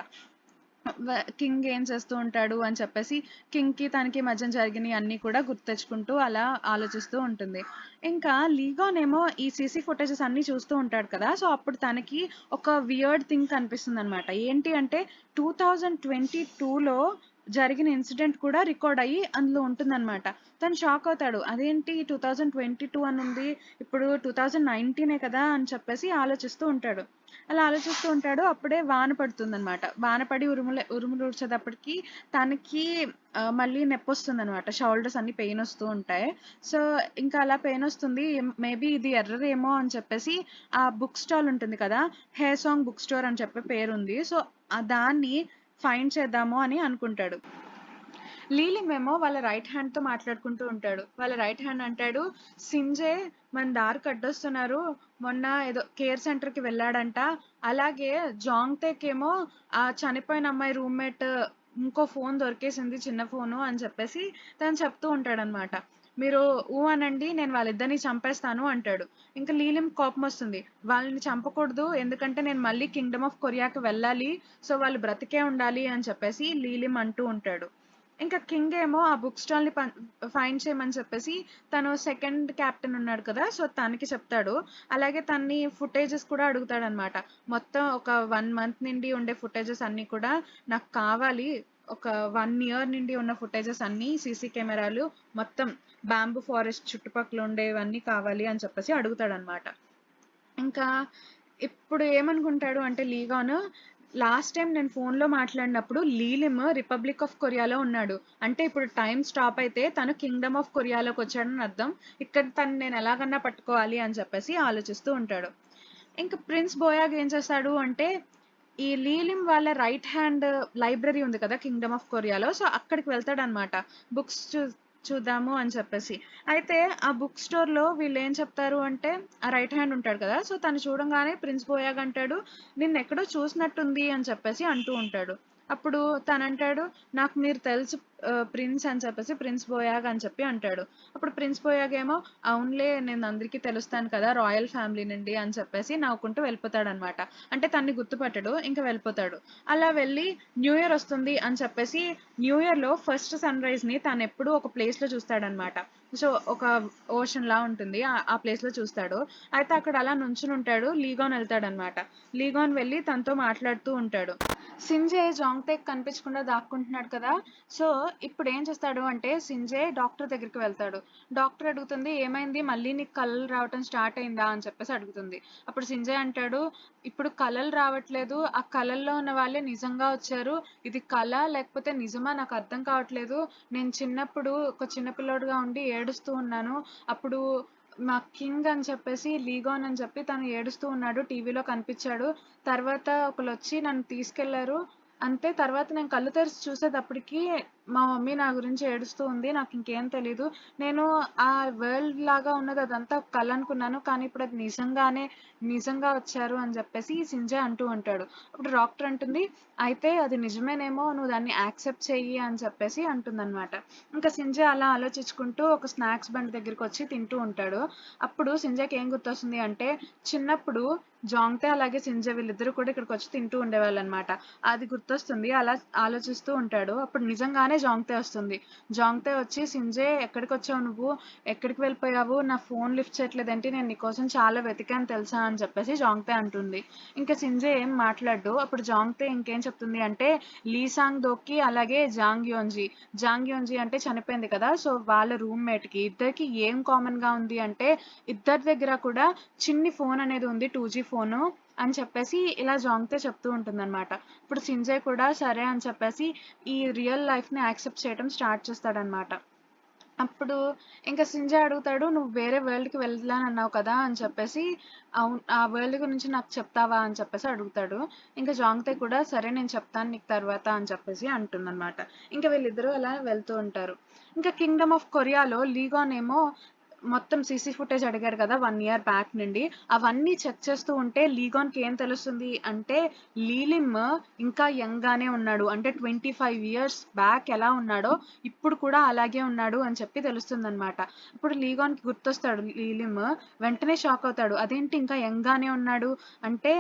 కింగ్ ఏం చేస్తూ ఉంటాడు అని చెప్పేసి కింగ్‌కి తనకి మధ్య జరిగినయి అన్నీ కూడా గుర్తు తెచ్చుకుంటూ అలా ఆలోచిస్తూ ఉంటుంది. ఇంకా లీగాన్ ఏమో ఈ సీసీ ఫుటేజెస్ అన్నీ చూస్తూ ఉంటాడు కదా! సో, అప్పుడు తనకి ఒక వియర్డ్ థింగ్ కనిపిస్తుందనమాట. ఏంటి అంటే 2022లో జరిగిన ఇన్సిడెంట్ కూడా రికార్డ్ అయ్యి అందులో ఉంటుందనమాట. తను షాక్ అవుతాడు. అదేంటి 2022 అని ఉంది. ఇప్పుడు 2019 కదా! అని చెప్పేసి ఆలోచిస్తూ ఉంటాడు. అలా ఆలోచిస్తూ ఉంటాడు. అప్పుడే వాన పడుతుందనమాట. వాన పడి ఉరుములు ఉరిచేటప్పటికి తనకి మళ్ళీ నొప్పొస్తుందనమాట. షోల్డర్స్ అన్నీ పెయిన్ వస్తూ ఉంటాయి. సో, ఇంకా అలా పెయిన్ వస్తుంది. మేబీ ఇది ఎర్రర్ ఏమో అని చెప్పేసి ఆ బుక్ స్టాల్ ఉంటుంది కదా! హే సాంగ్ బుక్ స్టోర్ అని చెప్పి పేరుంది. సో, దాన్ని ఫైండ్ చేద్దాము అని అనుకుంటాడు. లీలింగ్ వాళ్ళ రైట్ హ్యాండ్‌తో మాట్లాడుకుంటూ ఉంటాడు. వాళ్ళ రైట్ హ్యాండ్ అంటాడు, "సింజే మన దారికి అడ్డొస్తున్నారు. మొన్న ఏదో కేర్ సెంటర్‌కి వెళ్ళాడంట. అలాగే జాంగ్‌తేకేమో ఆ చనిపోయిన అమ్మాయి రూమ్‌మేట్ ఇంకో ఫోన్ దొరికేసింది చిన్న ఫోను" అని చెప్పేసి తను చెప్తూ ఉంటాడనమాట. "మీరు ఊ అనండి నేను వాళ్ళిద్దరిని చంపేస్తాను" అంటాడు. ఇంక లీలింగ్ కోపమొస్తుంది. "వాళ్ళని చంపకూడదు. ఎందుకంటే నేను మళ్ళీ కింగ్డమ్ ఆఫ్ కొరియాకి వెళ్ళాలి. సో, వాళ్ళు బ్రతికే ఉండాలి" అని చెప్పేసి లీలిం అంటూ ఉంటాడు. ఇంకా కింగ్ ఏమో ఆ బుక్ స్టాల్‌ని ఫైండ్ చేయమని చెప్పేసి తను సెకండ్ కెప్టెన్ ఉన్నాడు కదా! సో, తనకి చెప్తాడు. అలాగే తనని ఫుటేజెస్ కూడా అడుగుతాడనమాట. మొత్తం ఒక 1 మంత్ నుండి ఉండే ఫుటేజెస్ అన్నీ కూడా నాకు కావాలి. ఒక 1 ఇయర్ నుండి ఉన్న ఫుటేజెస్ అన్నీ సీసీ కెమెరాలు మొత్తం బాంబూ ఫారెస్ట్ చుట్టుపక్కల ఉండేవన్నీ కావాలి అని చెప్పేసి అడుగుతాడనమాట. ఇంకా ఇప్పుడు ఏమనుకుంటాడు అంటే లీగాన్ లాస్ట్ టైం నేను ఫోన్‌లో మాట్లాడినప్పుడు లీలిమ్ రిపబ్లిక్ ఆఫ్ కొరియాలో ఉన్నాడు. అంటే ఇప్పుడు టైమ్ స్టాప్ అయితే తను కింగ్డమ్ ఆఫ్ కొరియాలోకి వచ్చాడని అర్థం. ఇక్కడ తను నేను ఎలాగన్నా పట్టుకోవాలి అని చెప్పేసి ఆలోచిస్తూ ఉంటాడు. ఇంక ప్రిన్స్ బోయాగ్ ఏం చేస్తాడు అంటే ఈ లీలిమ్ వాళ్ళ రైట్ హ్యాండ్ లైబ్రరీ ఉంది కదా! కింగ్డమ్ ఆఫ్ కొరియాలో. సో, అక్కడికి వెళ్తాడనమాట. బుక్స్ చూద్దాము అని చెప్పేసి. అయితే ఆ బుక్ స్టోర్‌లో వీళ్ళేం చెప్తారు అంటే ఆ రైట్ హ్యాండ్ ఉంటాడు కదా! సో, తను చూడంగానే ప్రిన్స్ బోయాగ్ అంటాడు, "నిన్నెక్కడో చూసినట్టుంది" అని చెప్పేసి అంటూ ఉంటాడు. అప్పుడు తనంటాడు, "నాకు మీరు తెలుసు ప్రిన్స్" అని చెప్పేసి ప్రిన్స్ బోయాగ్ అని చెప్పి అంటాడు. అప్పుడు ప్రిన్స్ బోయాగ్ ఏమో, "అవునులే నేను అందరికీ తెలుస్తాను కదా! రాయల్ ఫ్యామిలీ నుండి" అని చెప్పేసి నవ్వుకుంటూ వెళ్ళిపోతాడనమాట. అంటే తనని గుర్తుపట్టడు. ఇంక వెళ్ళిపోతాడు. అలా వెళ్ళి న్యూ ఇయర్ వస్తుంది అని చెప్పేసి న్యూ ఇయర్‌లో ఫస్ట్ సన్‌రైజ్‌ని తనెప్పుడూ ఒక ప్లేస్‌లో చూస్తాడనమాట. సో, ఒక ఓషన్‌లా ఉంటుంది. ఆ ప్లేస్‌లో చూస్తాడు. అయితే అక్కడ అలా నుంచునుంటాడు. లీగాన్ ఎళ్తాడనమాట. లీగాన్ వెళ్లి తనతో మాట్లాడుతూ ఉంటాడు. సింజే జాంగ్‌తేకి కనిపించకుండా దాక్కుంటున్నాడు కదా! సో, ఇప్పుడేం చేస్తాడు అంటే సింజే డాక్టర్ దగ్గరికి వెళ్తాడు. డాక్టర్ అడుగుతుంది, "ఏమైంది? మళ్ళీ నీకు కలలు రావటం స్టార్ట్ అయిందా?" అని చెప్పేసి అడుగుతుంది. అప్పుడు సింజే అంటాడు, "ఇప్పుడు కలలు రావట్లేదు. ఆ కలల్లో ఉన్న వాళ్ళే నిజంగా వచ్చారు. ఇది కల లేకపోతే నిజమా నాకు అర్థం కావట్లేదు. నేను చిన్నప్పుడు ఒక చిన్న పిల్లోడుగా ఉండి ఏడుస్తూ ఉన్నాను. అప్పుడు మా కింగ్ అని చెప్పేసి లీగాన్ అని చెప్పి తను ఏడుస్తూ ఉన్నాడు. టీవీలో కనిపించాడు. తర్వాత ఒకళ్ళొచ్చి నన్ను తీసుకెళ్లారు. అంతే తర్వాత నేను కళ్ళు తెరిచి చూసేటప్పటికి మా మమ్మీ నా గురించి ఏడుస్తూ ఉంది. నాకింకేం తెలీదు. నేను ఆ వరల్డ్ లాగా ఉన్నది అదంతా కల అనుకున్నాను. కానీ ఇప్పుడు అది నిజంగా వచ్చారు" అని చెప్పేసి సింజే అంటూ ఉంటాడు. అప్పుడు డాక్టర్ అంటుంది, "అయితే అది నిజమేనేమో నువ్వు దాన్ని యాక్సెప్ట్ చెయ్యి" అని చెప్పేసి అంటుందన్నమాట. ఇంకా సింజే అలా ఆలోచించుకుంటూ ఒక స్నాక్స్ బండి దగ్గరకొచ్చి తింటూ ఉంటాడు. అప్పుడు సింజేకి ఏం గుర్తొస్తుంది అంటే చిన్నప్పుడు జాంగ్‌తే అలాగే సింజే వీళ్ళిద్దరూ కూడా ఇక్కడికొచ్చి తింటూ ఉండేవాళ్ళనమాట. అది గుర్తొస్తుంది. అలా ఆలోచిస్తూ ఉంటాడు. అప్పుడు నిజంగానే వెంటనే జాంగ్తే వస్తుంది. జాంగ్తే వచ్చి, సింజే ఎక్కడికొచ్చావు నువ్వు? ఎక్కడికి వెళ్ళిపోయావు? నా ఫోన్ లిఫ్ట్ చేయట్లేదేంటి? నేను నీకోసం చాలా వెతికాను తెలుసా అని చెప్పేసి జాంగ్తే అంటుంది. ఇంకా సింజే ఏం మాట్లాడు. అప్పుడు జాంగ్తే ఇంకేం చెప్తుంది అంటే, లీసాంగ్ దోకి అలాగే జాంగ్ యోంజీ అంటే చనిపోయింది కదా, సో వాళ్ళ రూమ్మేట్ కి ఇద్దరికి ఏం కామన్ గా ఉంది అంటే, ఇద్దరి దగ్గర కూడా చిన్ని ఫోన్ అనేది ఉంది, 2G ఫోను అని చెప్పేసి ఇలా జాంగ్తే చెప్తూ ఉంటుందన్నమాట. ఇప్పుడు సింజయ్ కూడా సరే అని చెప్పేసి ఈ రియల్ లైఫ్ ని యాక్సెప్ట్ చేయడం స్టార్ట్ చేస్తాడనమాట. అప్పుడు ఇంకా సింజయ్ అడుగుతాడు, నువ్వు వేరే వరల్డ్ కి వెళ్ళానన్నావు కదా అని చెప్పేసి, అవును ఆ వరల్డ్ గురించి నాకు చెప్తావా అని చెప్పేసి అడుగుతాడు. ఇంకా జాంగ్తే కూడా సరే నేను చెప్తాను నీకు తర్వాత అని చెప్పేసి అంటుందన్నమాట. ఇంకా వీళ్ళిద్దరూ అలా వెళ్తూ ఉంటారు. ఇంకా కింగ్డమ్ ఆఫ్ కొరియాలో లీగాన్ ఏమో మొత్తం సీసీ ఫుటేజ్ అడిగాడు కదా 1 year బ్యాక్ నుండి, అవన్నీ చెక్ చేస్తూ ఉంటే లీగాన్కి ఏం తెలుస్తుంది అంటే, లీలిమ్ ఇంకా యంగ్ గానే ఉన్నాడు, అంటే 25 years బ్యాక్ ఎలా ఉన్నాడో ఇప్పుడు కూడా అలాగే ఉన్నాడు అని చెప్పి తెలుస్తుంది అనమాట. ఇప్పుడు లీగాన్కి గుర్తొస్తాడు లీలిమ్, వెంటనే షాక్ అవుతాడు, అదేంటి ఇంకా యంగ్ గానే ఉన్నాడు అంటే,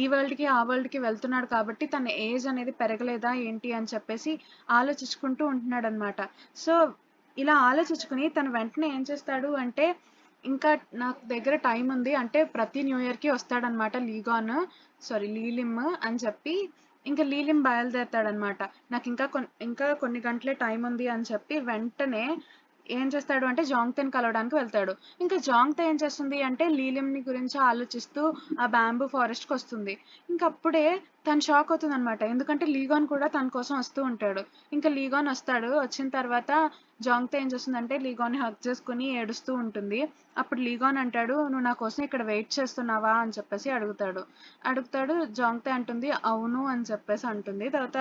ఈ వరల్డ్ కి ఆ వరల్డ్ కి వెళ్తున్నాడు కాబట్టి తన ఏజ్ అనేది పెరగలేదా ఏంటి అని చెప్పేసి ఆలోచించుకుంటూ ఉంటున్నాడు అనమాట. సో ఇలా ఆలోచించుకుని తను వెంటనే ఏం చేస్తాడు అంటే, ఇంకా నాకు దగ్గర టైం ఉంది అంటే ప్రతి న్యూ ఇయర్ కి వస్తాడనమాట లీలిమ్ అని చెప్పి, ఇంకా లీలిమ్ బయలుదేరతాడనమాట. నాకు ఇంకా కొన్ని గంటలే టైం ఉంది అని చెప్పి వెంటనే ఏం చేస్తాడు అంటే జాంగ్తేని కలవడానికి వెళ్తాడు. ఇంకా జాంగ్తే ఏం చేస్తుంది అంటే లీలిమ్ ని గురించి ఆలోచిస్తూ ఆ బ్యాంబూ ఫారెస్ట్ కి వస్తుంది. ఇంకా అప్పుడే తను షాక్ అవుతుంది అనమాట, ఎందుకంటే లీగాన్ కూడా తన కోసం వస్తూ ఉంటాడు. ఇంకా లీగాన్ వస్తాడు, వచ్చిన తర్వాత జాంగ్తే ఏం చేస్తుందంటే లీగాన్ ని హగ్ చేసుకుని ఏడుస్తూ ఉంటుంది. అప్పుడు లీగాన్ అంటాడు, నువ్వు నా కోసం ఇక్కడ వెయిట్ చేస్తున్నావా అని చెప్పేసి అడుగుతాడు. జాంగ్తే అంటుంది అవును అని చెప్పేసి అంటుంది. తర్వాత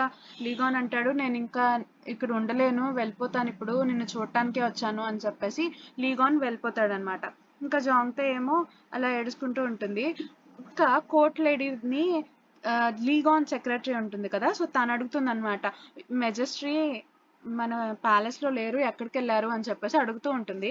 లీగాన్ అంటాడు, నేను ఇంకా ఇక్కడ ఉండలేను, వెళ్ళిపోతాను, ఇప్పుడు నిన్ను చూడటానికే వచ్చాను అని చెప్పేసి లీగాన్ వెళ్ళిపోతాడనమాట. ఇంకా జాంగ్తే ఏమో అలా ఏడుచుకుంటూ ఉంటుంది. ఇంకా కోర్ట్ లేడీని లీగాన్ సెక్రటరీ ఉంటుంది కదా, సో తను అడుగుతుంది అనమాట, మెజెస్ట్రీ మన ప్యాలెస్ లో లేరు, ఎక్కడికి వెళ్ళారు అని చెప్పేసి అడుగుతూ ఉంటుంది.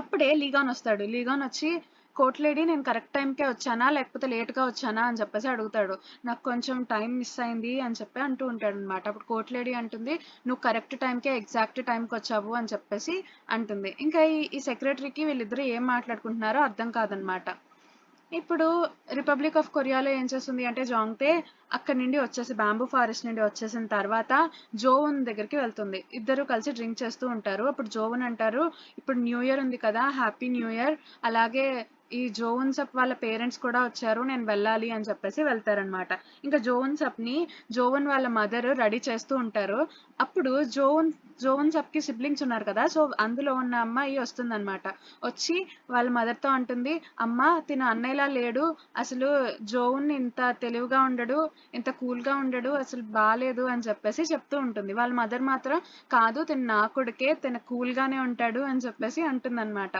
అప్పుడే లీగాన్ వస్తాడు. లీగాన్ వచ్చి, కోర్ట్ లేడీ నేను కరెక్ట్ టైంకే వచ్చానా లేకపోతే లేట్గా వచ్చానా అని చెప్పేసి అడుగుతాడు. నాకు కొంచెం టైం మిస్ అయింది అని చెప్పి అంటూ ఉంటాడు అనమాట. అప్పుడు కోర్ట్ లేడీ అంటుంది, నువ్వు కరెక్ట్ టైంకే ఎగ్జాక్ట్ టైంకి వచ్చావు అని చెప్పేసి అంటుంది. ఇంకా ఈ సెక్రటరీకి వీళ్ళిద్దరూ ఏం మాట్లాడుకుంటున్నారో అర్థం కాదనమాట. ఇప్పుడు రిపబ్లిక్ ఆఫ్ కొరియాలో ఏం చేస్తుంది అంటే, జాంగ్తే అక్కడి నుండి వచ్చేసి బ్యాంబూ ఫారెస్ట్ నుండి వచ్చేసిన తర్వాత జోవన్ దగ్గరికి వెళ్తుంది. ఇద్దరు కలిసి డ్రింక్ చేస్తూ ఉంటారు. అప్పుడు జోవన్ అంటారు, ఇప్పుడు న్యూ ఇయర్ ఉంది కదా, హ్యాపీ న్యూ ఇయర్, అలాగే ఈ జోవన్ సప్ వాళ్ళ పేరెంట్స్ కూడా వచ్చారు, నేను వెళ్ళాలి అని చెప్పేసి వెళ్తారనమాట. ఇంకా జోవన్ వాళ్ళ మదర్ రెడీ చేస్తూ ఉంటారు. అప్పుడు జోవన్ సప్ కి సిబ్లింగ్స్ ఉన్నారు కదా, సో అందులో ఉన్న అమ్మాయి వస్తుందన్నమాట. వచ్చి వాళ్ళ మదర్ తో అంటుంది, అమ్మ తిన అన్నయ్యలా లేడు, అసలు జోవన్ ఇంత తెలివిగా ఉండడు, ఇంత కూల్ గా ఉండడు, అసలు బాలేదు అని చెప్పేసి చెప్తూ ఉంటుంది. వాళ్ళ మదర్ మాత్రం కాదు, తిన నా కొడుకే, తిన కూల్ గానే ఉంటాడు అని చెప్పేసి అంటుందన్నమాట.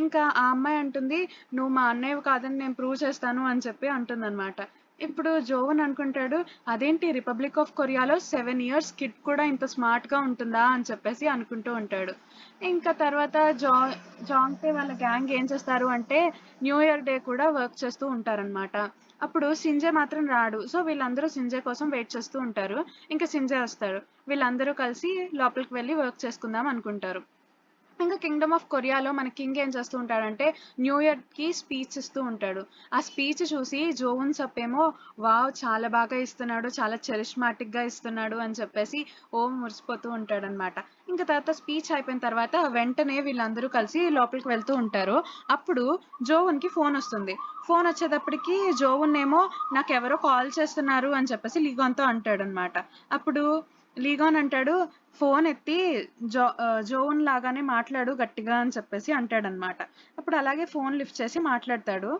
ఇంకా ఆ అమ్మాయి అంటుంది, నువ్వు మా అన్నయ్య కాదని నేను ప్రూవ్ చేస్తాను అని చెప్పి అంటుందన్నమాట. ఇప్పుడు జోవన్ అనుకుంటాడు, అదేంటి రిపబ్లిక్ ఆఫ్ కొరియాలో 7 years కిడ్ కూడా ఇంత స్మార్ట్ గా ఉంటుందా అని చెప్పేసి అనుకుంటూ ఉంటాడు. ఇంకా తర్వాత జాంగ్తే వాళ్ళ గ్యాంగ్ ఏం చేస్తారు అంటే, న్యూ ఇయర్ డే కూడా వర్క్ చేస్తూ ఉంటారనమాట. అప్పుడు సింజయ్ మాత్రం రాడు. సో వీళ్ళందరూ సింజయ్ కోసం వెయిట్ చేస్తూ ఉంటారు. ఇంకా సింజయ్ వస్తాడు. వీళ్ళందరూ కలిసి లోపలికి వెళ్ళి వర్క్ చేసుకుందాం అనుకుంటారు. ఇంకా కింగ్డమ్ ఆఫ్ కొరియాలో మన కింగ్ ఏం చేస్తూ ఉంటాడంటే, న్యూ ఇయర్ కి స్పీచ్ ఇస్తూ ఉంటాడు. ఆ స్పీచ్ చూసి జోవన్ సప్ ఏమో, వావ్ చాలా బాగా ఇస్తున్నాడు, చాలా చరిష్మాటిక్ గా ఇస్తున్నాడు అని చెప్పేసి మురిసిపోతూ ఉంటాడనమాట. ఇంకా తర్వాత స్పీచ్ అయిపోయిన తర్వాత వెంటనే వీళ్ళందరూ కలిసి లోపలికి వెళ్తూ ఉంటారు. అప్పుడు జోవన్ కి ఫోన్ వస్తుంది. ఫోన్ వచ్చేటప్పటికి జోవన్ ఏమో, నాకెవరో కాల్ చేస్తున్నారు అని చెప్పేసి లీగాన్ తో అంటాడనమాట. అప్పుడు లీగాన్ అంటాడు, ఫోన్ ఎత్తి జోవన్ లాగానే మాట్లాడు గట్టిగా అని చెప్పేసి అంటాడనమాట. అప్పుడు అలాగే ఫోన్ లిఫ్ట్ చేసి మాట్లాడతాడు.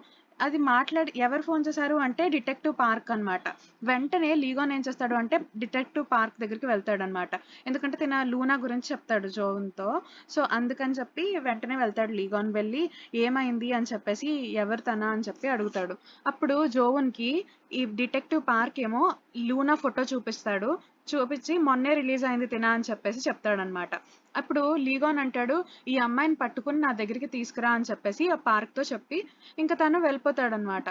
అది మాట్లాడి ఎవరు ఫోన్ చేశారు అంటే డిటెక్టివ్ పార్క్ అన్నమాట. వెంటనే లీగాన్ ఏం చేస్తాడు అంటే డిటెక్టివ్ పార్క్ దగ్గరికి వెళ్తాడనమాట. ఎందుకంటే తిన లూనా గురించి చెప్తాడు జోవన్తో. సో అందుకని చెప్పి వెంటనే వెళ్తాడు లీగాన్. వెళ్ళి ఏమైంది అని చెప్పేసి, ఎవరు తన అని చెప్పి అడుగుతాడు. అప్పుడు జోవన్కి ఈ డిటెక్టివ్ పార్క్ ఏమో లూనా ఫోటో చూపిస్తాడు. చూపించి మొన్నే రిలీజ్ అయింది తిన అని చెప్పేసి చెప్తాడనమాట. అప్పుడు లీగాన్ అంటాడు, ఈ అమ్మాయిని పట్టుకుని నా దగ్గరికి తీసుకురా అని చెప్పేసి ఆ పార్క్తో చెప్పి ఇంకా తను వెళ్ళిపోతాడనమాట.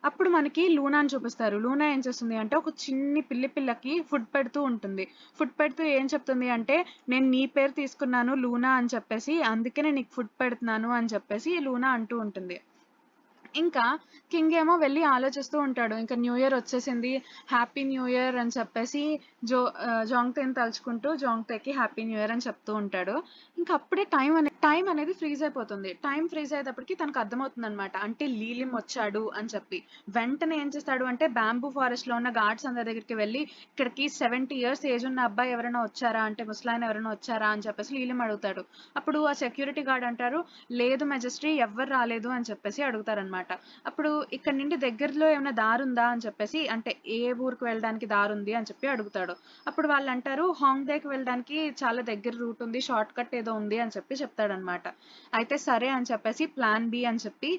అప్పుడు మనకి లూనాని చూపిస్తారు. లూనా ఏం చేస్తుంది అంటే ఒక చిన్ని పిల్లకి ఫుడ్ పెడుతూ ఉంటుంది. ఫుడ్ పెడుతూ ఏం చెప్తుంది అంటే, నేను నీ పేరు తీసుకున్నాను లూనా అని చెప్పేసి, అందుకే నేను నీకు ఫుడ్ పెడుతున్నాను అని చెప్పేసి లూనా అంటూ ఉంటుంది. ఇంకా కింగ్ ఏమో వెళ్ళి ఆలోచిస్తూ ఉంటాడు. ఇంకా న్యూ ఇయర్ వచ్చేసింది, హ్యాపీ న్యూ ఇయర్ అని చెప్పేసి జాంగ్తేని తలుచుకుంటూ జాంగ్తేకి హ్యాపీ న్యూ ఇయర్ అని చెప్తూ ఉంటాడు. ఇంకా అప్పుడే టైం అనేది ఫ్రీజ్ అయిపోతుంది. టైం ఫ్రీజ్ అయ్యేటప్పటికి తనకు అర్థమవుతుంది అనమాట, అంటే లీలిం వచ్చాడు అని చెప్పి. వెంటనే ఏం చేస్తాడు అంటే బ్యాంబూ ఫారెస్ట్ లో ఉన్న గార్డ్స్ అందరి దగ్గరికి వెళ్ళి, ఇక్కడికి 70 years ఏజ్ ఉన్న అబ్బాయి ఎవరైనా వచ్చారా అంటే, ముసలాయన ఎవరైనా వచ్చారా అని చెప్పేసి లీలిం అడుగుతాడు. అప్పుడు ఆ సెక్యూరిటీ గార్డ్ అంటారు, లేదు మెజెస్ట్రీ ఎవ్వరు రాలేదు అని చెప్పేసి అడుగుతారనమాట. అప్పుడు ఇక్కడ నుండి దగ్గరలో ఏమైనా దారి ఉందా అని చెప్పేసి, అంటే ఏ ఊరికి వెళ్ళడానికి దారి ఉంది అని చెప్పి అడుగుతాడు. అప్పుడు వాళ్ళు అంటారు, హాంగ్డేకి వెళ్ళడానికి చాలా దగ్గర రూట్ ఉంది, షార్ట్ కట్ ఏదో ఉంది అని చెప్పి చెప్తాడనమాట. అయితే సరే అని చెప్పేసి ప్లాన్ బి అని చెప్పి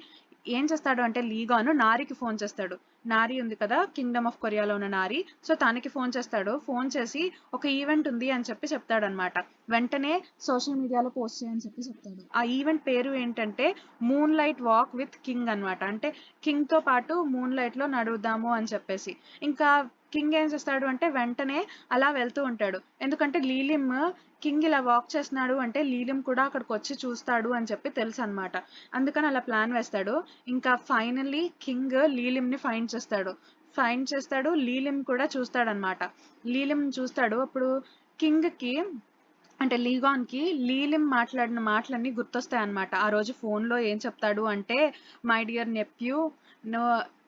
ఏం చేస్తాడు అంటే లీగాను నారికి ఫోన్ చేస్తాడు. నారి ఉంది కదా, కింగ్డమ్ ఆఫ్ కొరియాలో ఉన్న నారి. సో తనకి ఫోన్ చేస్తాడు. ఫోన్ చేసి ఒక ఈవెంట్ ఉంది అని చెప్పి చెప్తాడనమాట. వెంటనే సోషల్ మీడియాలో పోస్ట్ చేయని చెప్పి చెప్తాడు. ఆ ఈవెంట్ పేరు ఏంటంటే moon light walk with king అనమాట. అంటే కింగ్ తో పాటు మూన్ లైట్ లో నడుద్దాము అని చెప్పేసి. ఇంకా కింగ్ ఏం చేస్తాడు అంటే వెంటనే అలా వెళ్తూ ఉంటాడు. ఎందుకంటే లీలిమ్ కింగ్ ఇలా వాక్ చేస్తున్నాడు అంటే లీలిమ్ కూడా అక్కడికి వచ్చి చూస్తాడు అని చెప్పి తెలుసు అనమాట. అందుకని అలా ప్లాన్ వేస్తాడు. ఇంకా ఫైనల్లీ కింగ్ లీలిమ్ ని ఫైండ్ చేస్తాడు. లీలిమ్ కూడా చూస్తాడనమాట. లీలిమ్ చూస్తాడు. అప్పుడు కింగ్ కి అంటే లీగాన్ కి లీలిమ్ మాట్లాడిన మాటలన్నీ గుర్తొస్తాయి అనమాట. ఆ రోజు ఫోన్ లో ఏం చెప్తాడు అంటే, మై డియర్ నెప్యూ, నో,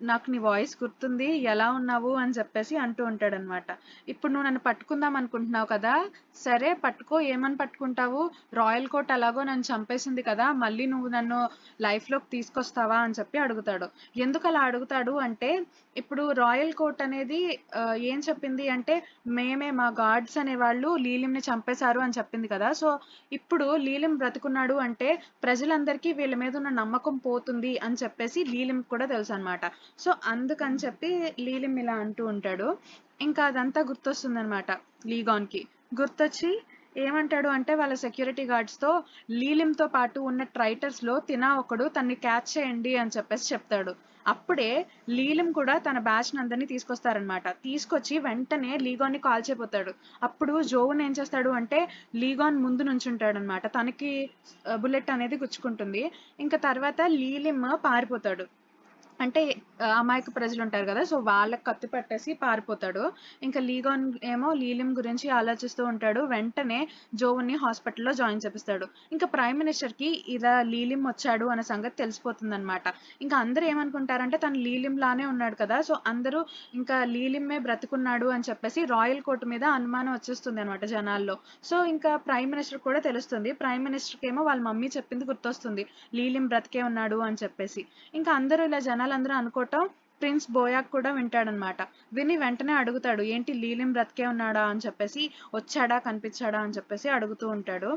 నాకు నీ వాయిస్ గుర్తుంది, ఎలా ఉన్నావు అని చెప్పేసి అంటూ ఉంటాడనమాట. ఇప్పుడు నువ్వు నన్ను పట్టుకుందాం అనుకుంటున్నావు కదా, సరే పట్టుకో, ఏమని పట్టుకుంటావు, రాయల్ కోర్ట్ ఎలాగో నన్ను చంపేసింది కదా, మళ్ళీ నువ్వు నన్ను లైఫ్ లోకి తీసుకొస్తావా అని చెప్పి అడుగుతాడు. ఎందుకు అలా అడుగుతాడు అంటే, ఇప్పుడు రాయల్ కోర్ట్ అనేది ఏం చెప్పింది అంటే, మా గార్డ్స్ అనే వాళ్ళు లీలింని చంపేశారు అని చెప్పింది కదా. సో ఇప్పుడు లీలిం బ్రతుకున్నాడు అంటే ప్రజలందరికీ వీళ్ళ మీద ఉన్న నమ్మకం పోతుంది అని చెప్పేసి లీలిం కూడా తెలుసు అనమాట. సో అందుకని చెప్పి లీలిం ఇలా అంటూ ఉంటాడు. ఇంకా అదంతా గుర్తొస్తుంది అనమాట లీగాన్ కి. గుర్తొచ్చి ఏమంటాడు అంటే వాళ్ళ సెక్యూరిటీ గార్డ్స్ తో, లీలింతో పాటు ఉన్న ట్రైటర్స్ లో తినా ఒకడు, తన్ని క్యాచ్ చేయండి అని చెప్పేసి చెప్తాడు. అప్పుడే లీలిం కూడా తన బ్యాచ్ అందరినీ తీసుకొస్తారనమాట. తీసుకొచ్చి వెంటనే లీగాన్ ని కాల్ చేయబోతాడు. అప్పుడు జోవన్ ఏం చేస్తాడు అంటే లీగాన్ ముందు నుంచుంటాడు అనమాట. తనకి బుల్లెట్ అనేది గుచ్చుకుంటుంది. ఇంకా తర్వాత లీలిం పారిపోతాడు. అంటే అమాయక ప్రజలు ఉంటారు కదా, సో వాళ్ళకి కత్తి పట్టేసి పారిపోతాడు. ఇంకా లీగాన్ ఏమో లీలిం గురించి ఆలోచిస్తూ ఉంటాడు. వెంటనే జోవన్ ని హాస్పిటల్లో జాయిన్ చేపిస్తాడు. ఇంకా ప్రైమ్ మినిస్టర్ కి ఇలా లీలిం వచ్చాడు అనే సంగతి తెలిసిపోతుంది అనమాట. ఇంకా అందరూ ఏమనుకుంటారంటే తను లీలిం లానే ఉన్నాడు కదా, సో అందరూ ఇంకా లీలిమ్మే బ్రతుకున్నాడు అని చెప్పేసి రాయల్ కోర్టు మీద అనుమానం వచ్చేస్తుంది అనమాట జనాల్లో. సో ఇంకా ప్రైమ్ మినిస్టర్ కూడా తెలుస్తుంది. ప్రైమ్ మినిస్టర్ ఏమో వాళ్ళ మమ్మీ చెప్పింది గుర్తొస్తుంది, లీలిం బ్రతికే ఉన్నాడు అని చెప్పేసి. ఇంకా అందరూ ఇలా జనాలందరూ అనుకోవటం ప్రిన్స్ బోయాక్ కూడా వింటాడనమాట. విని వెంటనే అడుగుతాడు, ఏంటి లీలిం బ్రతికే ఉన్నాడా అని చెప్పేసి, వచ్చాడా కనిపించాడా అని చెప్పేసి అడుగుతూ ఉంటాడు.